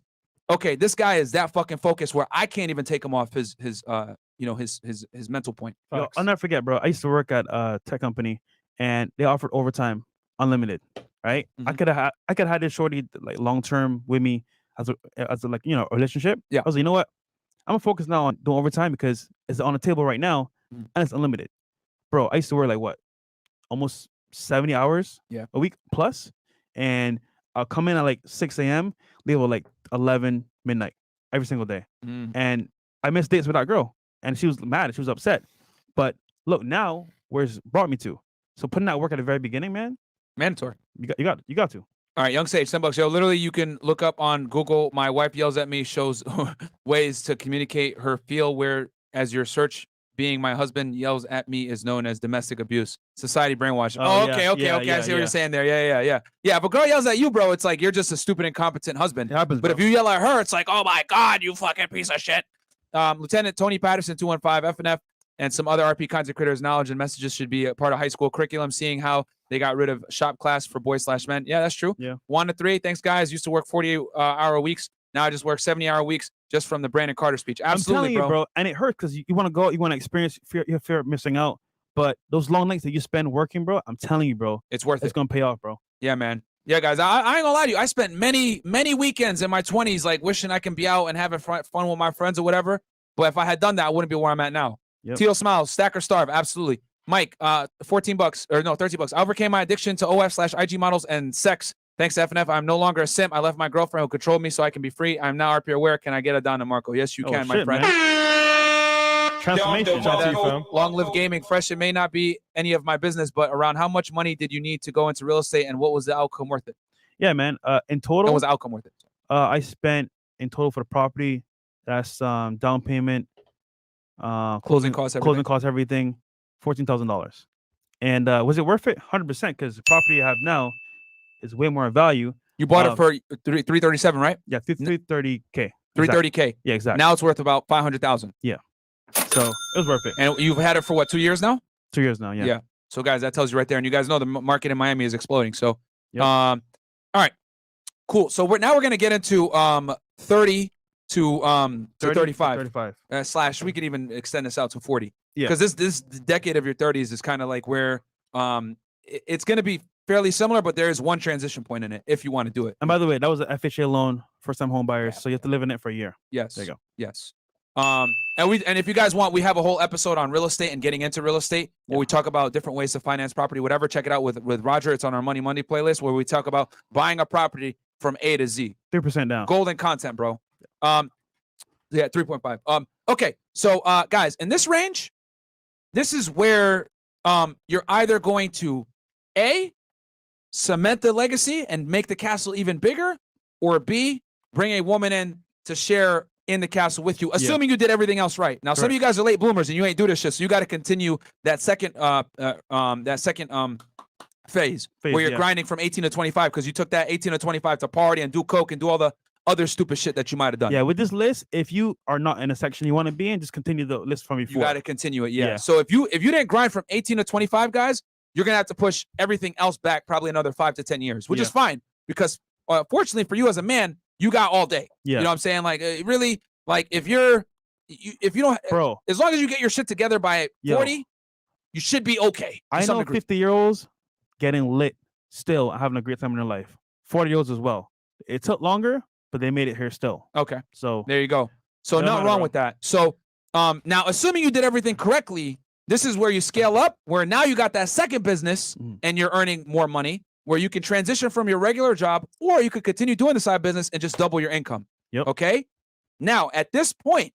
okay, this guy is that fucking focused where I can't even take him off his mental point.
Yo, I'll never forget, bro. I used to work at a tech company and they offered overtime unlimited, right?
Mm-hmm.
I could have had this shorty like long term with me as a relationship.
Yeah.
I was like, you know what? I'm gonna focus now on doing overtime because it's on the table right now and it's unlimited. Bro, I used to work like what? Almost 70 hours a week plus. And I'll come in at like 6 a.m., leave at like 11 midnight every single day. And I missed dates with that girl. And she was mad. She was upset. But look, now where it's brought me to. So putting that work at the very beginning, man.
Mandatory.
You got to.
All right, Young Sage, $10. Yo, literally, you can look up on Google. My wife yells at me, shows ways to communicate her feel, where as your search being my husband yells at me is known as domestic abuse. Society brainwashing. Okay. I see what you're saying there. Yeah. If a girl yells at you, bro, it's like you're just a stupid, incompetent husband.
It happens,
but
bro.
if you yell at her, it's like, oh my God, you fucking piece of shit. Lieutenant Tony Patterson, 215, FNF, and some other RP content creators' knowledge and messages should be a part of high school curriculum, seeing how they got rid of shop class for boys/men. Yeah, that's true.
Yeah.
1 to 3. Thanks, guys. Used to work 48-hour weeks. Now I just work 70-hour weeks just from the Brandon Carter speech. Absolutely,
I'm telling you, bro. And it hurts because you want to go, you want to experience your fear of missing out. But those long nights that you spend working, bro, I'm telling you, bro,
it's worth it.
It's going to pay off, bro.
Yeah, man. Yeah, guys, I ain't gonna lie to you. I spent many weekends in my 20s like wishing I can be out and having fun with my friends or whatever. But if I had done that, I wouldn't be where I'm at now.
Yep.
Teal Smiles, Stack or Starve, absolutely. Mike, $14 or no, $30. I overcame my addiction to OF/IG models and sex. Thanks to FNF, I'm no longer a simp. I left my girlfriend who controlled me so I can be free. I'm now RP aware. Can I get a Don and Marco? Yes, you can, my friend.
Transformation.
Long live gaming. Fresh, it may not be any of my business, but around how much money did you need to go into real estate and what was the outcome worth it?
Yeah, man. In total,
what was the outcome worth it?
I spent in total for the property, that's down payment,
closing costs,
everything, $14,000. And was it worth it? 100%, because the property I have now is way more in value.
You bought it for 337, right?
Yeah, 330K.
330K.
Yeah, exactly.
Now it's worth about 500,000.
Yeah. So it was worth it.
And you've had it for what, 2 years now?
2 years now, yeah.
Yeah. So guys, that tells you right there. And you guys know the market in Miami is exploding. So,
Yep.
all right, cool. So we're gonna get into 30 to 35.
35.
Slash, we could even extend this out to 40.
Yeah.
Because this decade of your 30s is kind of like where it's gonna be fairly similar, but there is one transition point in it if you want to do it.
And by the way, that was an FHA loan, first time home buyers. So you have to live in it for a year.
Yes.
There you go.
Yes. And if you guys want, we have a whole episode on real estate and getting into real estate where we talk about different ways to finance property, whatever. Check it out with Roger. It's on our Money Monday playlist where we talk about buying a property from A to Z.
3% down.
Golden content, bro. Yeah, 3.5. Okay. So guys, in this range, this is where you're either going to A, cement the legacy and make the castle even bigger, or B, bring a woman in to share in the castle with you, assuming you did everything else right. Now, some of you guys are late bloomers and you ain't do this shit, so you got to continue that second phase where you're grinding from 18 to 25 because you took that 18 to 25 to party and do coke and do all the other stupid shit that you might have done.
Yeah, with this list, if you are not in a section you want to be in, just continue the list from before.
You got to continue it. Yeah. So if you didn't grind from 18 to 25, guys, you're gonna have to push everything else back probably another 5 to 10 years, which is fine because fortunately for you as a man, you got all day.
Yeah.
You know what I'm saying? Like really, like if you don't,
bro,
as long as you get your shit together by 40, you should be okay.
I know 50-year-olds getting lit still having a great time in their life. 40-year-olds as well. It took longer, but they made it here still.
Okay.
So
there you go. So nothing wrong with that. So now assuming you did everything correctly, this is where you scale up, where now you got that second business and you're earning more money, where you can transition from your regular job, or you could continue doing the side business and just double your income.
Yep.
Okay. Now, at this point,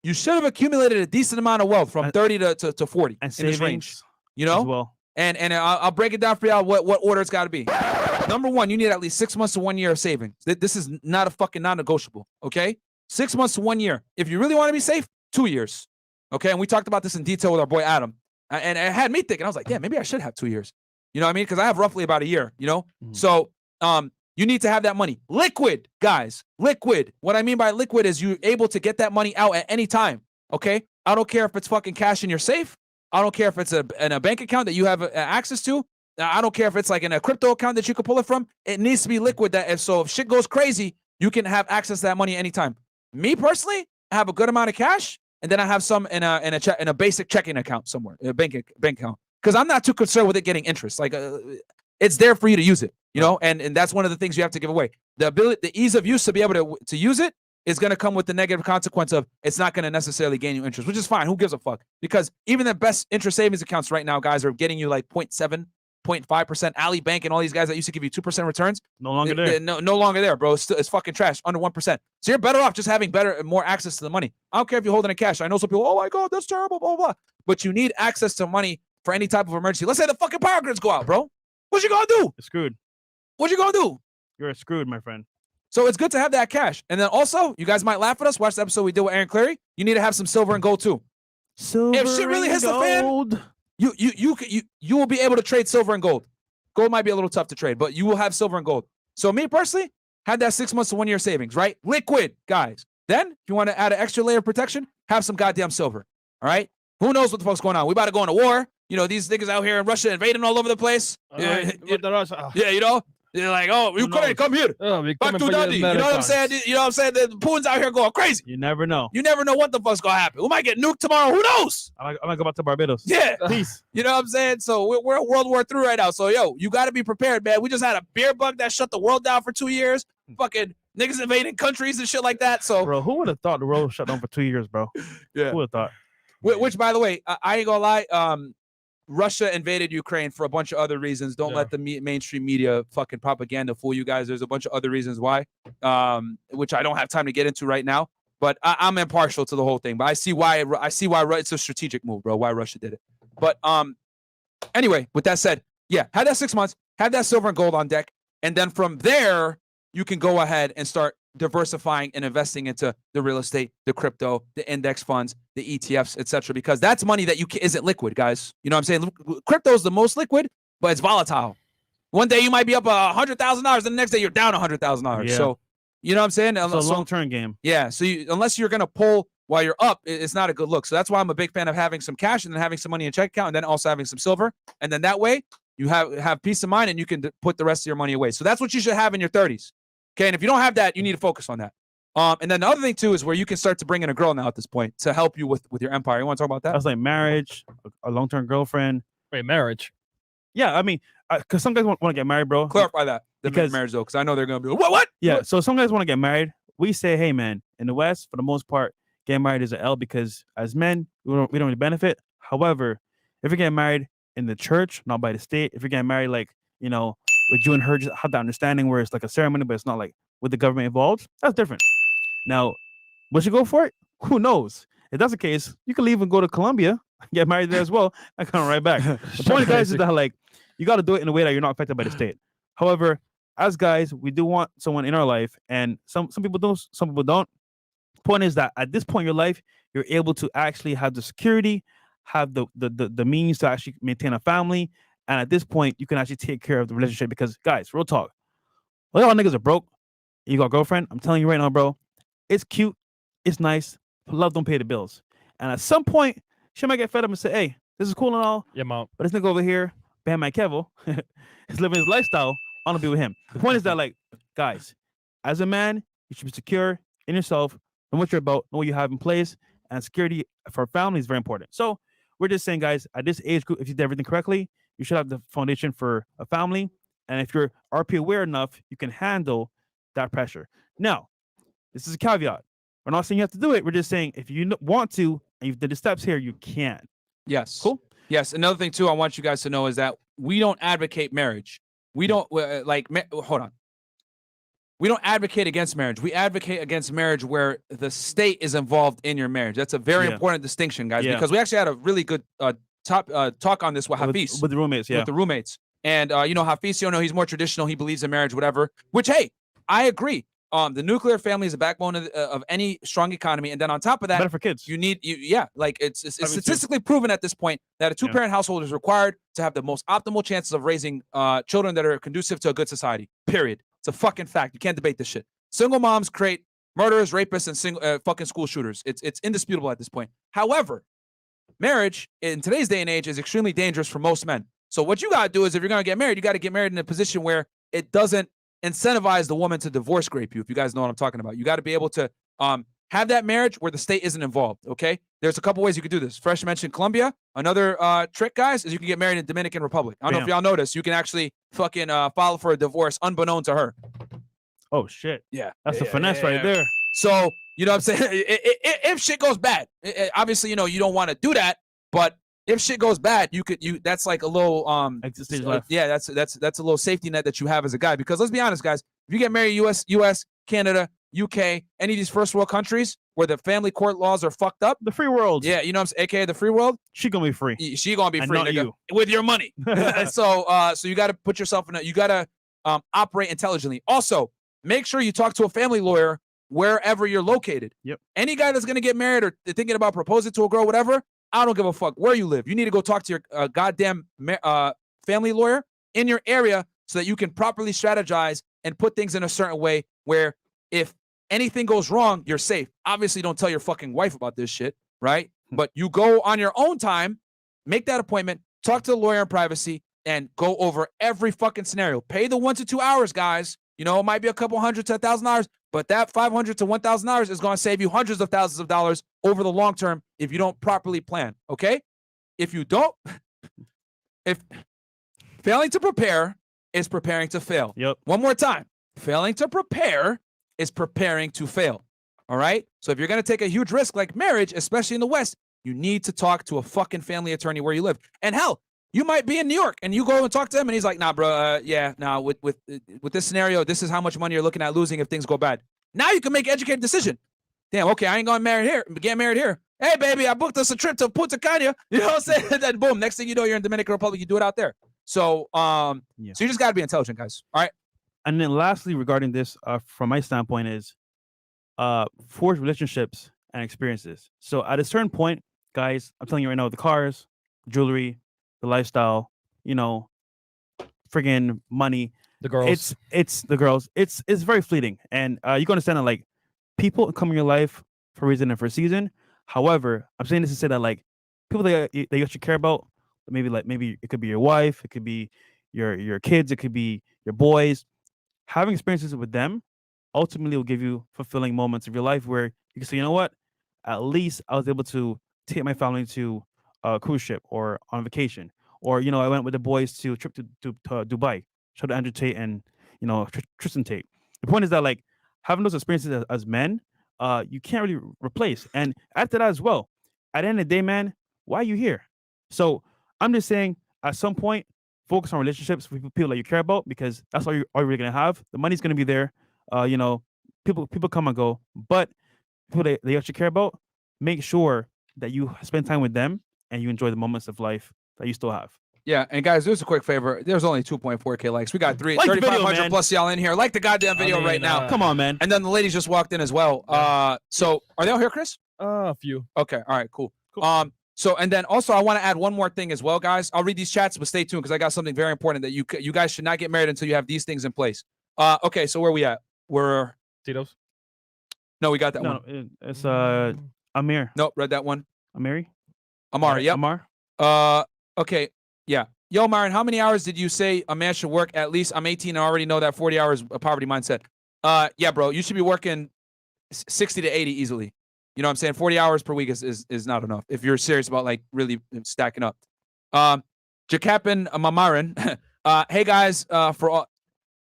you should have accumulated a decent amount of wealth from 30 to 40
and
in this range. You know?
As well.
And I'll break it down for y'all what order it's got to be. Number one, you need at least 6 months to 1 year of savings. This is not a fucking non-negotiable. Okay. 6 months to 1 year. If you really want to be safe, 2 years. Okay. And we talked about this in detail with our boy Adam. And it had me thinking, I was like, yeah, maybe I should have 2 years. You know what I mean? Because I have roughly about a year, you know? So you need to have that money. Liquid, guys. Liquid. What I mean by liquid is you're able to get that money out at any time. Okay? I don't care if it's fucking cash in your safe. I don't care if it's in a bank account that you have access to. I don't care if it's like in a crypto account that you can pull it from. It needs to be liquid. That if shit goes crazy, you can have access to that money anytime. Me personally, I have a good amount of cash, and then I have some in a basic checking account somewhere, a bank account. Because I'm not too concerned with it getting interest. Like it's there for you to use it, you know, and that's one of the things you have to give away. The ease of use to be able to use it is going to come with the negative consequence of it's not going to necessarily gain you interest, which is fine. Who gives a fuck? Because even the best interest savings accounts right now, guys, are getting you like 0.7, 0.5%. Ali Bank and all these guys that used to give you 2% returns,
no longer there.
No longer there, bro. It's fucking trash, under 1%. So you're better off just having more access to the money. I don't care if you're holding it cash. I know some people, oh my God, that's terrible, blah, blah, blah. But you need access to money for any type of emergency. Let's say the fucking power grids go out, bro. What you gonna do?
You're screwed.
What you gonna do?
You're screwed, my friend.
So it's good to have that cash. And then also, you guys might laugh at us. Watch the episode we did with Aaron Clary. You need to have some silver and gold too.
Silver
if shit really hits
gold.
the fan, you will be able to trade silver and gold. Gold might be a little tough to trade, but you will have silver and gold. So me personally, had that 6 months to 1 year savings, right? Liquid, guys. Then, if you want to add an extra layer of protection, have some goddamn silver. All right? Who knows what the fuck's going on? We about to go into war. You know, these niggas out here in Russia invading all over the place. Yeah, you know? They're like, oh, Ukraine, come here. Back to Dundee. You know what I'm saying? You know what I'm saying? The Putin's out here going crazy.
You never know.
You never know what the fuck's going to happen. We might get nuked tomorrow. Who knows?
I might go back to Barbados.
Yeah.
Peace.
You know what I'm saying? So we're in World War III right now. So, yo, you got to be prepared, man. We just had a beer bug that shut the world down for 2 years. Fucking niggas invading countries and shit like that. So,
bro, who would have thought the world shut down for 2 years, bro?
Yeah.
Who would have thought?
Which, by the way, I ain't gonna lie. Russia invaded Ukraine for a bunch of other reasons. Don't let the mainstream media fucking propaganda fool you guys. There's a bunch of other reasons why, which I don't have time to get into right now. But I'm impartial to the whole thing. But I see why it's a strategic move, bro. Why Russia did it. But anyway, with that said, yeah, have that 6 months, have that silver and gold on deck, and then from there you can go ahead and start diversifying and investing into the real estate, the crypto, the index funds, the ETFs, etc. Because that's money that isn't liquid, guys. You know what I'm saying? Crypto is the most liquid, but it's volatile. One day you might be up $100,000, and the next day you're down $100,000.
Yeah.
So, you know what I'm saying?
It's a long-term game.
Yeah. So unless you're gonna pull while you're up, it's not a good look. So that's why I'm a big fan of having some cash and then having some money in a check account and then also having some silver. And then that way you have peace of mind and you can put the rest of your money away. So that's what you should have in your 30s. Okay. And if you don't have that, you need to focus on that. And then the other thing too is where you can start to bring in a girl now at this point to help you with your empire. You want to talk about that?
That's like marriage, a long-term girlfriend.
Wait, marriage?
Yeah, I mean, because some guys want to get married, bro.
Clarify that. Because marriage though, because I know they're gonna be like, what?
Yeah.
What?
So some guys want to get married. We say, hey man, in the West, for the most part, getting married is an L because as men, we don't really benefit. However, if you're getting married in the church, not by the state, if you're getting married like, you know, with you and her just have that understanding where it's like a ceremony, but it's not like with the government involved, that's different. Now, would you go for it? Who knows? If that's the case, you can leave and go to Colombia, get married there as well, and come right back. The point, guys, is that like you got to do it in a way that you're not affected by the state. However, as guys, we do want someone in our life, and some people do, some people don't. Point is that at this point in your life, you're able to actually have the security, have the means to actually maintain a family, and at this point, you can actually take care of the relationship. Because guys, real talk, a lot of niggas are broke. You got a girlfriend? I'm telling you right now, bro, it's cute, it's nice, but love don't pay the bills. And at some point, she might get fed up and say, "Hey, this is cool and all,
Yeah, mom.
but this nigga over here, Bam my Kevo, is living his lifestyle. I want to be with him." The point is that, like, guys, as a man, you should be secure in yourself, know what you're about, know what you have in place, and security for family is very important. So we're just saying, guys, at this age group, if you did everything correctly, you should have the foundation for a family. And if you're RP aware enough, you can handle that pressure. Now, this is a caveat. We're not saying you have to do it. We're just saying if you want to and you've did the steps here, you can.
Yes.
Cool.
Yes. Another thing too, I want you guys to know is that we don't advocate marriage. We don't hold on. We don't advocate against marriage. We advocate against marriage where the state is involved in your marriage. That's a very important distinction, guys, because we actually had a really good talk on this with Hafiz.
With the roommates,
With the roommates. And, you know, Hafiz, you know, he's more traditional. He believes in marriage, whatever, which, hey, I agree. The nuclear family is the backbone of any strong economy. And then on top of that,
better for kids.
you need, like it's statistically proven at this point that a two-parent household is required to have the most optimal chances of raising children that are conducive to a good society, period. It's a fucking fact. You can't debate this shit. Single moms create murderers, rapists, and fucking school shooters. It's indisputable at this point. However, marriage in today's day and age is extremely dangerous for most men. So what you got to do is if you're going to get married, you got to get married in a position where it doesn't incentivize the woman to divorce rape you, if you guys know what I'm talking about. You got to be able to have that marriage where the state isn't involved, okay? There's a couple ways you could do this. Fresh mentioned Colombia. Another trick, guys, is you can get married in Dominican Republic. I don't know if y'all noticed. You can actually fucking file for a divorce unbeknown to her.
Oh, shit.
Yeah.
That's a finesse right there.
So, you know what I'm saying? If shit goes bad, obviously, you know, you don't want to do that, but if shit goes bad, that's like a little yeah, that's a little safety net that you have as a guy. Because let's be honest, guys, if you get married US, Canada, UK, any of these first world countries where the family court laws are fucked up,
the free world.
Yeah, you know what I'm saying? AKA the free world.
She gonna be free.
She gonna be free,
not
nigga,
you.
with your money. So you got to put yourself in you got to operate intelligently. Also, make sure you talk to a family lawyer wherever you're located.
Yep. Any
guy that's gonna get married or thinking about proposing to a girl, whatever, I don't give a fuck where you live. You need to go talk to your goddamn family lawyer in your area so that you can properly strategize and put things in a certain way where if anything goes wrong, you're safe. Obviously, don't tell your fucking wife about this shit, right? But you go on your own time, make that appointment, talk to the lawyer in privacy, and go over every fucking scenario. Pay the 1 to 2 hours, guys. You know, it might be a couple $100 to $1,000, but that $500 to $1,000 is going to save you hundreds of thousands of dollars over the long term if you don't properly plan, okay? If you don't, if failing to prepare is preparing to fail.
Yep.
One more time. Failing to prepare is preparing to fail, all right? So if you're going to take a huge risk like marriage, especially in the West, you need to talk to a fucking family attorney where you live. And hell, you might be in New York and you go and talk to him and he's like, nah, bro, with this scenario, this is how much money you're looking at losing if things go bad. Now you can make an educated decision. Damn, okay, I ain't going to get married here. Hey, baby, I booked us a trip to Punta Cana. You know what I'm saying? Then boom, next thing you know, you're in Dominican Republic, you do it out there. So, so you just got to be intelligent, guys, all right?
And then lastly, regarding this, from my standpoint is forge relationships and experiences. So at a certain point, guys, I'm telling you right now, the cars, jewelry, the lifestyle, you know, friggin' money,
The girls.
it's the girls. It's very fleeting, and you can understand that like people come in your life for a reason and for a season. However, I'm saying this to say that like people that you actually care about, maybe it could be your wife, it could be your kids, it could be your boys. Having experiences with them ultimately will give you fulfilling moments of your life where you can say, you know what, at least I was able to take my family to a cruise ship or on vacation, or you know I went with the boys to a trip to Dubai. Shout out to Andrew Tate and you know Tristan Tate. The point is that like having those experiences as men, you can't really replace. And after that as well, at the end of the day, man, why are you here? So I'm just saying, at some point, focus on relationships with people that you care about because that's all you're really gonna have. The money's gonna be there. You know, people come and go, but people that you actually care about, make sure that you spend time with them and you enjoy the moments of life that you still have.
Yeah, and guys, do us a quick favor. There's only 2.4K likes. We got
Like the video,
3,500
man.
plus y'all in here. Like the goddamn video right now.
Come on, man.
And then the ladies just walked in as well. So are they all here, Chris?
A few.
Okay, all right, cool. So and then also I want to add one more thing as well, guys. I'll read these chats, but stay tuned because I got something very important that you guys should not get married until you have these things in place. Okay, so where are we at? We're
Tito's.
no, we got that
No,
one.
it's Amir.
Nope, read that one.
Amiri?
Amari, yep.
Amar?
Okay, yeah. Yo, Myron, how many hours did you say a man should work at least? I'm 18 and I already know that 40 hours a poverty mindset. Yeah, bro, you should be working 60 to 80 easily. You know what I'm saying? 40 hours per week is not enough if you're serious about like really stacking up. Jakapin Mamarin, hey guys, for all,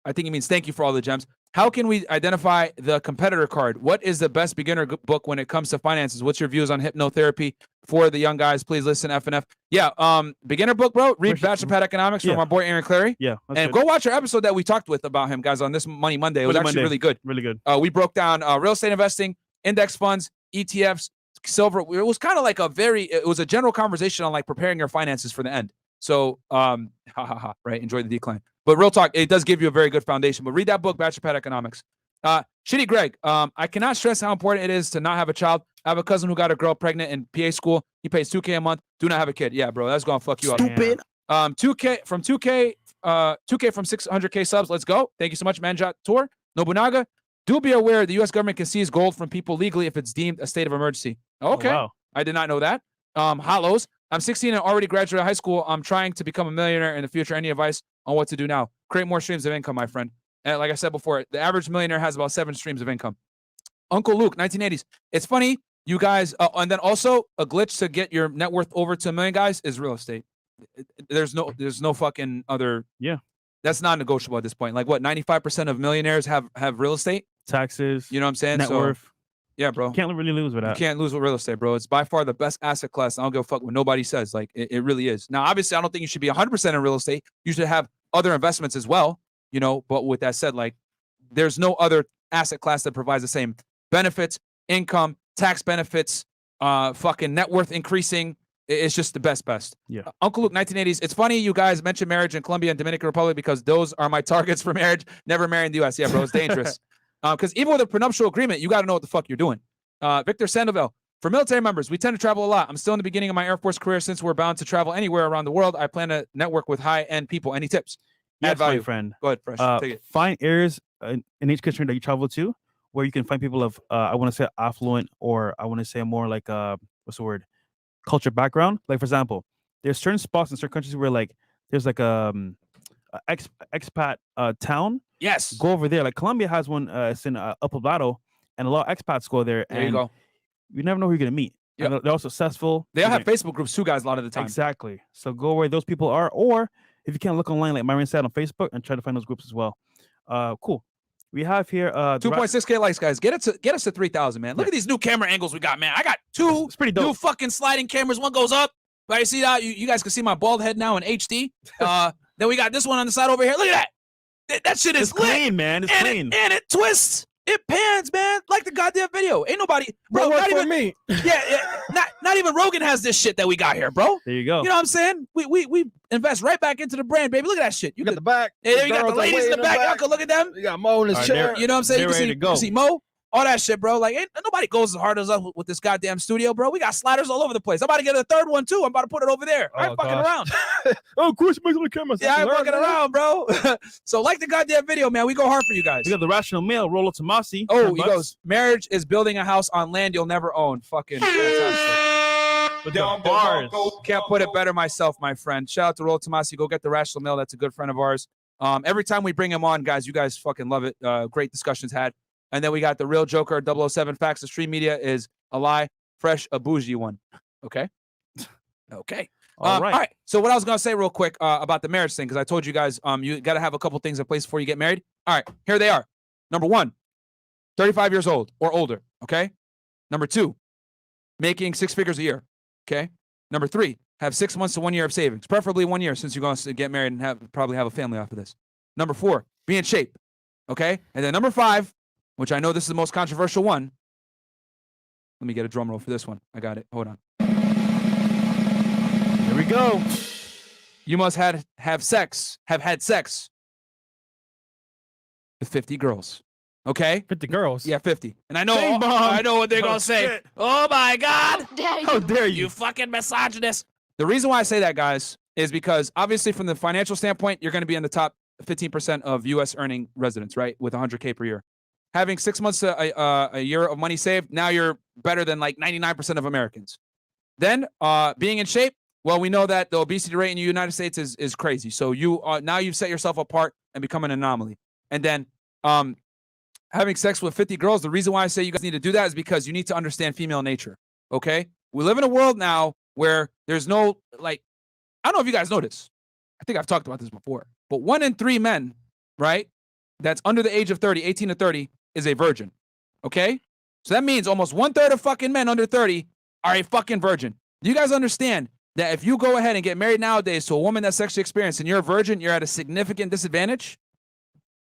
I think he means thank you for all the gems. How can we identify the competitor card? What is the best beginner book when it comes to finances? What's your views on hypnotherapy for the young guys? Please listen, FNF. Yeah, beginner book, bro. Read Bachelor Economics from our boy Aaron Clary.
Yeah,
and go watch our episode that we talked with about him, guys, on this Money Monday. It was actually really good.
Really good.
We broke down real estate investing, index funds, ETFs, silver. It was kind of like it was a general conversation on like preparing your finances for the end. So, right, enjoy the decline. But real talk, it does give you a very good foundation. But read that book, Bachelor Economics. Shitty Greg, I cannot stress how important it is to not have a child. I have a cousin who got a girl pregnant in PA school. He pays $2K a month. Do not have a kid. Yeah, bro, that's gonna fuck you up.
Stupid.
2K from 2K from 600K subs. Let's go. Thank you so much, Manjot Tour. Nobunaga, do be aware the U.S. government can seize gold from people legally if it's deemed a state of emergency. Okay,
wow.
I did not know that. Hollows, I'm 16 and already graduated high school. I'm trying to become a millionaire in the future. Any advice on what to do now? Create more streams of income, my friend. And like I said before, the average millionaire has about 7 streams of income. Uncle Luke, 1980s. It's funny, you guys, and then also a glitch to get your net worth over to $1 million, guys, is real estate. There's no fucking other.
Yeah.
That's non-negotiable at this point. Like what, 95% of millionaires have real estate?
Taxes.
You know what I'm saying?
Net worth.
Yeah, bro.
Can't really lose with that.
You can't lose with real estate, bro. It's by far the best asset class. I don't give a fuck what nobody says. Like it really is. Now, obviously, I don't think you should be 100% in real estate. You should have other investments as well, you know. But with that said, like there's no other asset class that provides the same benefits, income, tax benefits, fucking net worth increasing. It's just the best.
Yeah.
Uncle Luke, 1980s. It's funny you guys mentioned marriage in Colombia and Dominican Republic because those are my targets for marriage. Never marry in the U.S. Yeah, bro, it's dangerous. Because even with a prenuptial agreement, you got to know what the fuck you're doing. Victor Sandoval, for military members, we tend to travel a lot. I'm still in the beginning of my Air Force career. Since we're bound to travel anywhere around the world, I plan to network with high-end people. Any tips?
Yes, my friend.
Go ahead, Fresh. Take it.
Find areas in each country that you travel to where you can find people of, I want to say affluent, or I want to say more like, what's the word? Culture background. Like, for example, there's certain spots in certain countries where like there's like expat town.
Yes.
Go over there. Like Colombia has one. It's in El Poblado, and a lot of expats go there.
There you go.
You never know who you're gonna meet.
Yep.
And they're all successful.
They all have Facebook groups too, guys. A lot of the time.
Exactly. So go where those people are, or if you can't look online, like Myron said, on Facebook, and try to find those groups as well. Cool. We have here
2.6K likes, guys. Get us to 3,000, man. Look at these new camera angles we got, man. I got two
It's pretty dope.
new fucking sliding cameras. One goes up. Right, you see that? You guys can see my bald head now in HD. Then we got this one on the side over here. Look at that. That shit is
It's clean, man. It's clean.
And it twists. It pans, man, like the goddamn video. Ain't nobody, bro.
Work
Not
for
even
me.
Yeah. Not even Rogan has this shit that we got here, bro.
There you go.
You know what I'm saying? We invest right back into the brand, baby. Look at that shit.
You got the back.
Hey, there you got the
girls are
ladies
way
in the back. Y'all can look at them.
You got Mo in his
All right,
chair.
You know what I'm saying?
They're ready to go.
You see Mo all that shit, bro. Like, ain't nobody goes as hard as us with this goddamn studio, bro. We got sliders all over the place. I'm about to get a third one too. I'm about to put it over there. I ain't fucking around.
Oh, of course, you make the camera.
Yeah, I ain't fucking around, bro. So like the goddamn video, man. We go hard for you guys.
We got the rational male, Rolo Tomasi.
Oh, he goes, marriage is building a house on land you'll never own. Fucking fantastic.
With the bars.
Can't put it better myself, my friend. Shout out to Rolo Tomasi. Go get the rational male. That's a good friend of ours. Every time we bring him on, guys, you guys fucking love it. Great discussions had. And then we got the real Joker, 007 Facts. The stream media is a lie. Fresh, a bougie one. Okay? Okay.
All right.
All right. So what I was going to say real quick about the marriage thing, because I told you guys you got to have a couple things in place before you get married. All right. Here they are. Number 1, 35 years old or older. Okay? Number 2, making 6 figures a year. Okay? Number 3, have 6 months to 1 year of savings, preferably 1 year since you're going to get married and probably have a family off of this. Number 4, be in shape. Okay? And then number 5, which I know this is the most controversial one. Let me get a drum roll for this one. I got it. Hold on.
Here we go.
You must have had sex with 50 girls. Okay?
50 girls.
Yeah, 50. And I know
Bing bong.
I know what they're going to say.
Shit.
Oh my God.
How dare you?
You fucking misogynist. The reason why I say that, guys, is because obviously from the financial standpoint, you're going to be in the top 15% of U.S. earning residents, right? With 100K per year. Having 6 months a year of money saved, now you're better than like 99% of Americans. Then being in shape, well, we know that the obesity rate in the United States is crazy. So you now you've set yourself apart and become an anomaly. And then having sex with 50 girls, the reason why I say you guys need to do that is because you need to understand female nature, okay? We live in a world now where there's no, like, I don't know if you guys know this. I think I've talked about this before. But 1 in 3 men, right, that's under the age of 30, 18 to 30, is a virgin, okay? So that means almost 1/3 of fucking men under 30 are a fucking virgin. Do you guys understand that if you go ahead and get married nowadays to a woman that's sexually experienced and you're a virgin, you're at a significant disadvantage,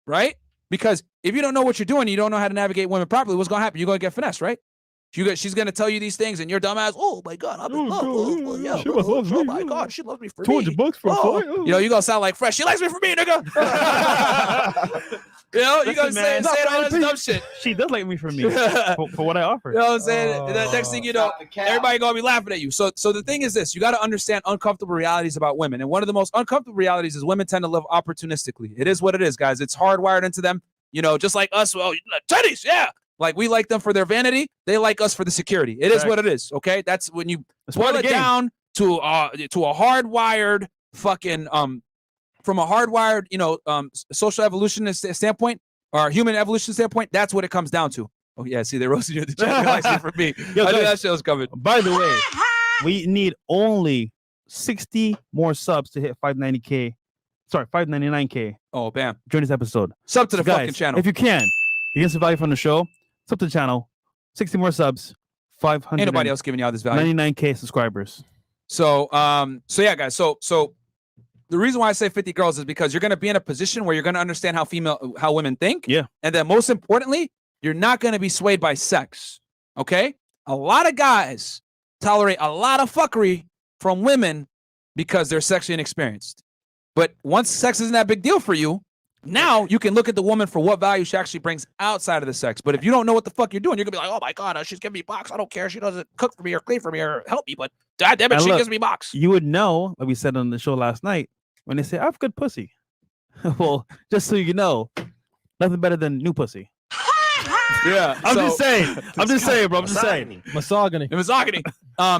right? Because if you don't know what you're doing, you don't know how to navigate women properly, what's going to happen? You're going to get finessed, right? She's going to tell you these things and your dumbass, oh my God, I'm in love. Yeah,
she must love
oh
me.
my God, she loves me for
$200
me.
for a
Oh.
toy?
You know, you're going to sound like Fresh. She likes me for me, nigga. You know, you're going to say all this dumb shit.
She does like me for me for what I offer.
You know what I'm saying? The next thing you know, everybody gonna be laughing at you. So the thing is this: you got to understand uncomfortable realities about women, and one of the most uncomfortable realities is women tend to live opportunistically. It is what it is, guys. It's hardwired into them. You know, just like us. Well, teddies, yeah. Like we like them for their vanity, they like us for the security. It is what it is. Okay, that's when you boil it down to a hardwired fucking from a hardwired, you know, social evolutionist standpoint or human evolution standpoint, that's what it comes down to. Oh yeah, see, they roasted you at the chat for me.
Yo,
I knew that shit was coming.
By the way, we need only 60 more subs to hit 590K. Sorry, 599K.
Oh, bam.
During this episode.
Sub to the
Guys,
fucking channel.
If you can, you get some value from the show. Sub to the channel. 60 more subs. 500.
Ain't nobody else giving you all this value.
99K subscribers.
So yeah, guys. So the reason why I say 50 girls is because you're going to be in a position where you're going to understand how women think.
Yeah.
And then most importantly, you're not going to be swayed by sex. Okay? A lot of guys tolerate a lot of fuckery from women because they're sexually inexperienced. But once sex isn't that big deal for you, now you can look at the woman for what value she actually brings outside of the sex. But if you don't know what the fuck you're doing, you're going to be like, oh my God, she's giving me box. I don't care. She doesn't cook for me or clean for me or help me. But God damn it, she gives me box.
You would know, like we said on the show last night, when they say, I have good pussy. Well, just so you know, nothing better than new pussy.
Yeah.
I'm just saying, bro. I'm just saying.
Misogyny.
Misogyny.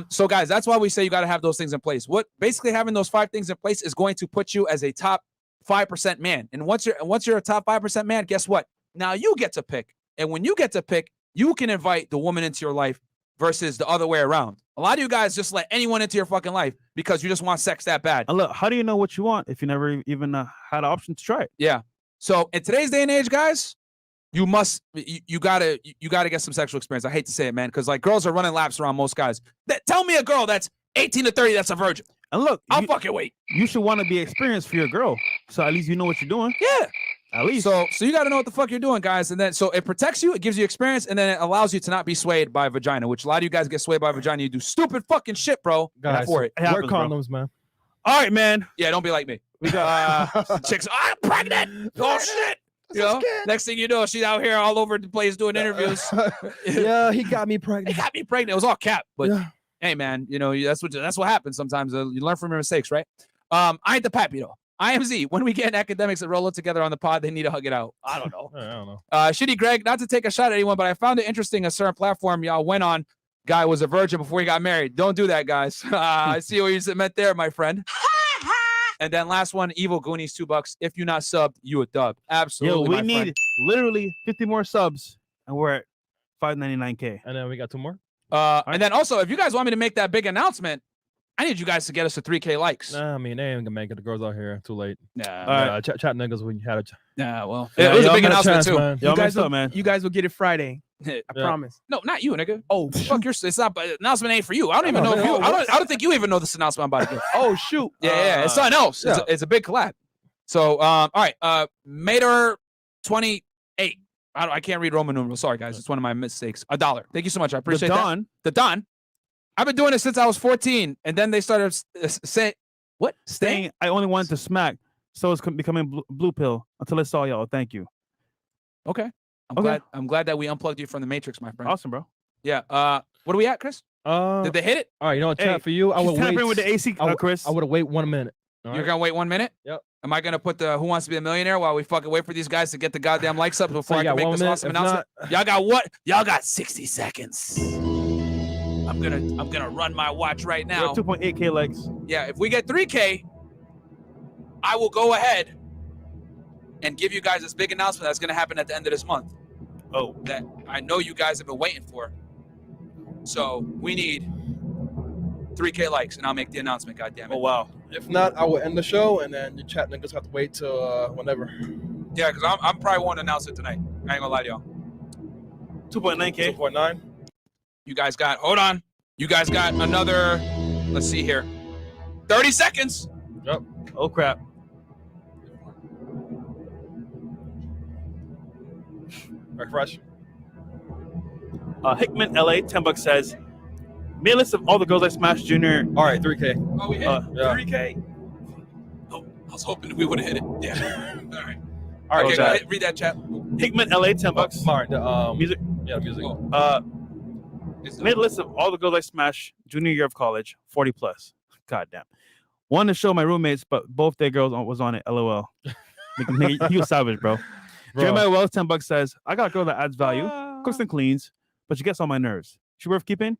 So guys, that's why we say you got to have those things in place. What basically having those 5 things in place is going to put you as a top 5% man. And once you're a top 5% man, guess what? Now you get to pick. And when you get to pick, you can invite the woman into your life versus the other way around. A lot of you guys just let anyone into your fucking life because you just want sex that bad.
And look, how do you know what you want if you never even had an option to try it?
Yeah. So in today's day and age, guys, you gotta get some sexual experience. I hate to say it, man, because like girls are running laps around most guys. Tell me a girl that's 18 to 30 that's a virgin.
And look,
I'll fucking wait.
You should want to be experienced for your girl, so at least you know what you're doing.
Yeah.
At least.
So you got to know what the fuck you're doing, guys. And then so it protects you, it gives you experience, and then it allows you to not be swayed by vagina, which a lot of you guys get swayed by vagina. You do stupid fucking shit, bro.
Guys,
For it.
Wear condoms, man.
All right, man.
Yeah, don't be like me. We got chicks. I'm pregnant. Oh shit. You know, next thing you know, she's out here all over the place doing interviews.
Yeah, he got me
He
pregnant.
got me pregnant. It was all cap, but
Yeah.
hey, man, you know that's what happens sometimes. You learn from your mistakes, right? I ain't the pappy though. I am Z. When we get academics that roll it together on the pod, they need to hug it out. I don't know.
I don't know.
Shitty Greg, not to take a shot at anyone, but I found it interesting a certain platform y'all went on. Guy was a virgin before he got married. Don't do that, guys. I see what you meant there, my friend. And then last one, Evil Goonies, $2. If you're not subbed, you a dub. Absolutely.
Yo, we
my
need
friend.
literally 50 more subs, and we're at 599K.
And then we got 2 more.
And then also, if you guys want me to make that big announcement, I need you guys to get us to 3K likes.
Nah, I mean, they ain't gonna make it. The girls out here too late.
Nah,
Chat niggas when you had a.
nah. Well,
Yeah,
it was a
y'all
big
had a
announcement
chance,
too.
man.
Y'all
guys
messed up,
will,
man.
You guys will get it Friday. I
Yeah.
promise.
No, not you, nigga.
Oh,
Fuck your. It's not. Announcement ain't for you. I don't even know if you. I don't think you even know this announcement I'm about to give.
oh shoot.
Yeah, it's something else.
yeah.
It's a big collab. So, all right. Mater 28. I can't read Roman numerals. Sorry, guys. It's one of my mistakes. $1. Thank you so much. I appreciate that. The Don. I've been doing it since I was 14, and then they started saying, "What?
Staying, I only wanted to smack, so it's becoming blue pill until I saw y'all. Thank you.
Okay. I'm glad that we unplugged you from the Matrix, my friend.
Awesome, bro.
Yeah. What are we at, Chris? Did they hit it?
All right, you know what, chat
Hey,
for you. I
She's
would wait.
tampering with the AC, Chris.
I would have wait 1 minute. All
You're
right?
gonna wait 1 minute?
Yep.
Am I gonna put the Who Wants to Be a Millionaire while we fucking wait for these guys to get the goddamn likes up before
you
I
got
can make
1
this
minute.
awesome
If
announcement?
not-
Y'all got what? Y'all got 60 seconds. I'm gonna run my watch right
We're
now.
at 2.8K likes.
Yeah, if we get 3K, I will go ahead and give you guys this big announcement that's gonna happen at the end of this month.
Oh,
That I know you guys have been waiting for. So we need 3K likes, and I'll make the announcement. God damn it!
oh wow.
If not, I will end the show, and then the chat niggas have to wait till whenever.
Yeah, because I'm probably won't announce it tonight. I ain't gonna lie to y'all.
2.9K.
2.9.
You guys got. Hold on. You guys got another. Let's see here. 30 seconds.
Yep.
Oh crap.
Refresh.
Hickman LA $10 says, made a list of all the girls I smashed junior.
All right, 3K.
Oh, we hit
Uh,
Yeah.
3K. Oh, I was hoping we would have hit it. Yeah. All right.
All right,
Okay, go
chat.
ahead, read that chat.
Hickman LA $10.
Mark, the
Music.
Yeah, music.
Oh.
Made a list of all the girls I smashed junior year of college, 40 plus. God damn. Wanted to show my roommates, but both their girls was on it. LOL. He was savage, bro. Jeremiah Wells $10 says, I got a girl that adds value, cooks and cleans, but she gets on my nerves. She worth keeping?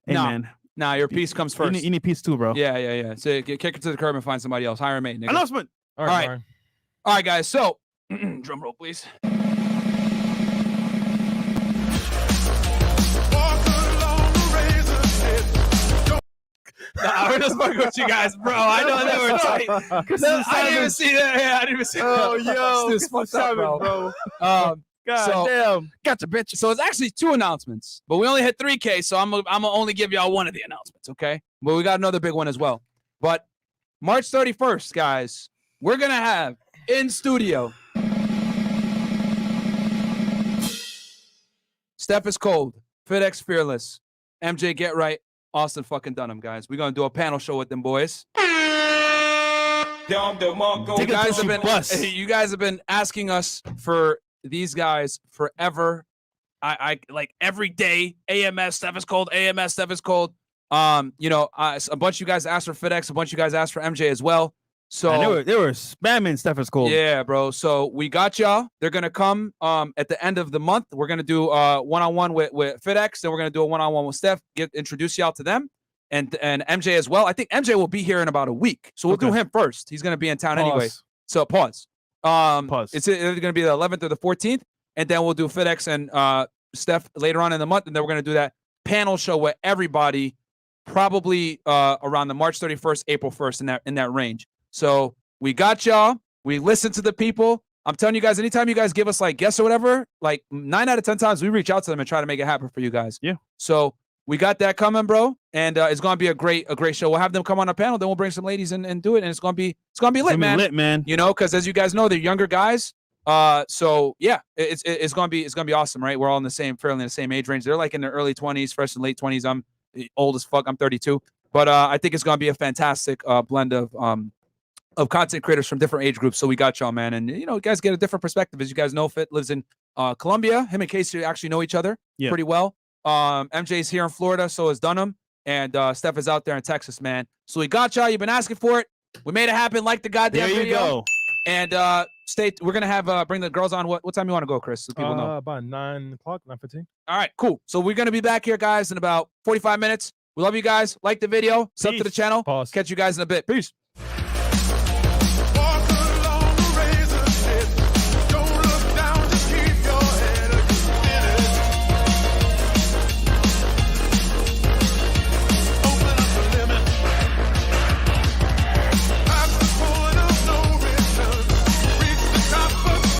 Hey,
No.
man.
Nah, your piece comes first.
You need peace too, bro.
Yeah. So kick her to the curb and find somebody else. Hire a mate, nigga.
Announcement.
All
right.
Mark.
All right, guys. So, drum roll, please. Nah, we're just fucking with you guys, bro. I know they were tight. No, I didn't even see that. Yeah, I didn't even see that.
Oh, yo.
This fucked up, bro.
God
So-
damn.
Gotcha, bitch.
So it's actually 2 announcements, but we only hit 3K, so I'm gonna only give y'all one of the announcements, okay? But we got another big one as well. But March 31st, guys, we're gonna have in studio StephIsCold, FitX Fearless, MJ Get Right, Austin fucking Dunham, guys. We're gonna do a panel show with them boys. You guys have been asking us for these guys forever. I like every day. AMS StephIsCold, AMS StephIsCold. A bunch of you guys asked for FitX, a bunch of you guys asked for MJ as well. So
And they were spamming StephIsCold.
yeah, bro. So we got y'all. They're gonna come at the end of the month. We're gonna do one-on-one with FitX. Then we're gonna do a one-on-one with Steph. Introduce y'all to them and MJ as well. I think MJ will be here in about a week, so we'll do him first. He's gonna be in town anyway. So pause.
Pause.
It's either gonna be the 11th or the 14th, and then we'll do FitX and Steph later on in the month, and then we're gonna do that panel show with everybody, probably around the March 31st, April 1st in that range. So we got y'all. We listen to the people. I'm telling you guys, anytime you guys give us like guests or whatever, like 9 out of 10 times we reach out to them and try to make it happen for you guys.
Yeah.
So we got that coming, bro. And it's gonna be a great show. We'll have them come on our panel, then we'll bring some ladies and do it, and it's gonna be lit, man.
Lit, man.
You know, because as you guys know, they're younger guys. So yeah, it's gonna be awesome, right? We're all fairly in the same age range. They're like in their early 20s, fresh and late 20s. I'm old as fuck. I'm 32. But I think it's gonna be a fantastic blend of of content creators from different age groups. So we got y'all, man. And, you know, you guys get a different perspective. As you guys know, Fit lives in Colombia. Him and Casey actually know each other pretty well. MJ's here in Florida, so is Dunham. And Steph is out there in Texas, man. So we got y'all. You've been asking for it. We made it happen. Like the goddamn
there you
video.
Go.
And we're going to have bring the girls on. What time you want to go, Chris? So people know.
About 9 o'clock, 9:15.
All right, cool. So we're going to be back here, guys, in about 45 minutes. We love you guys. Like the video. Sub to the channel.
Pause.
Catch you guys in a bit. Peace.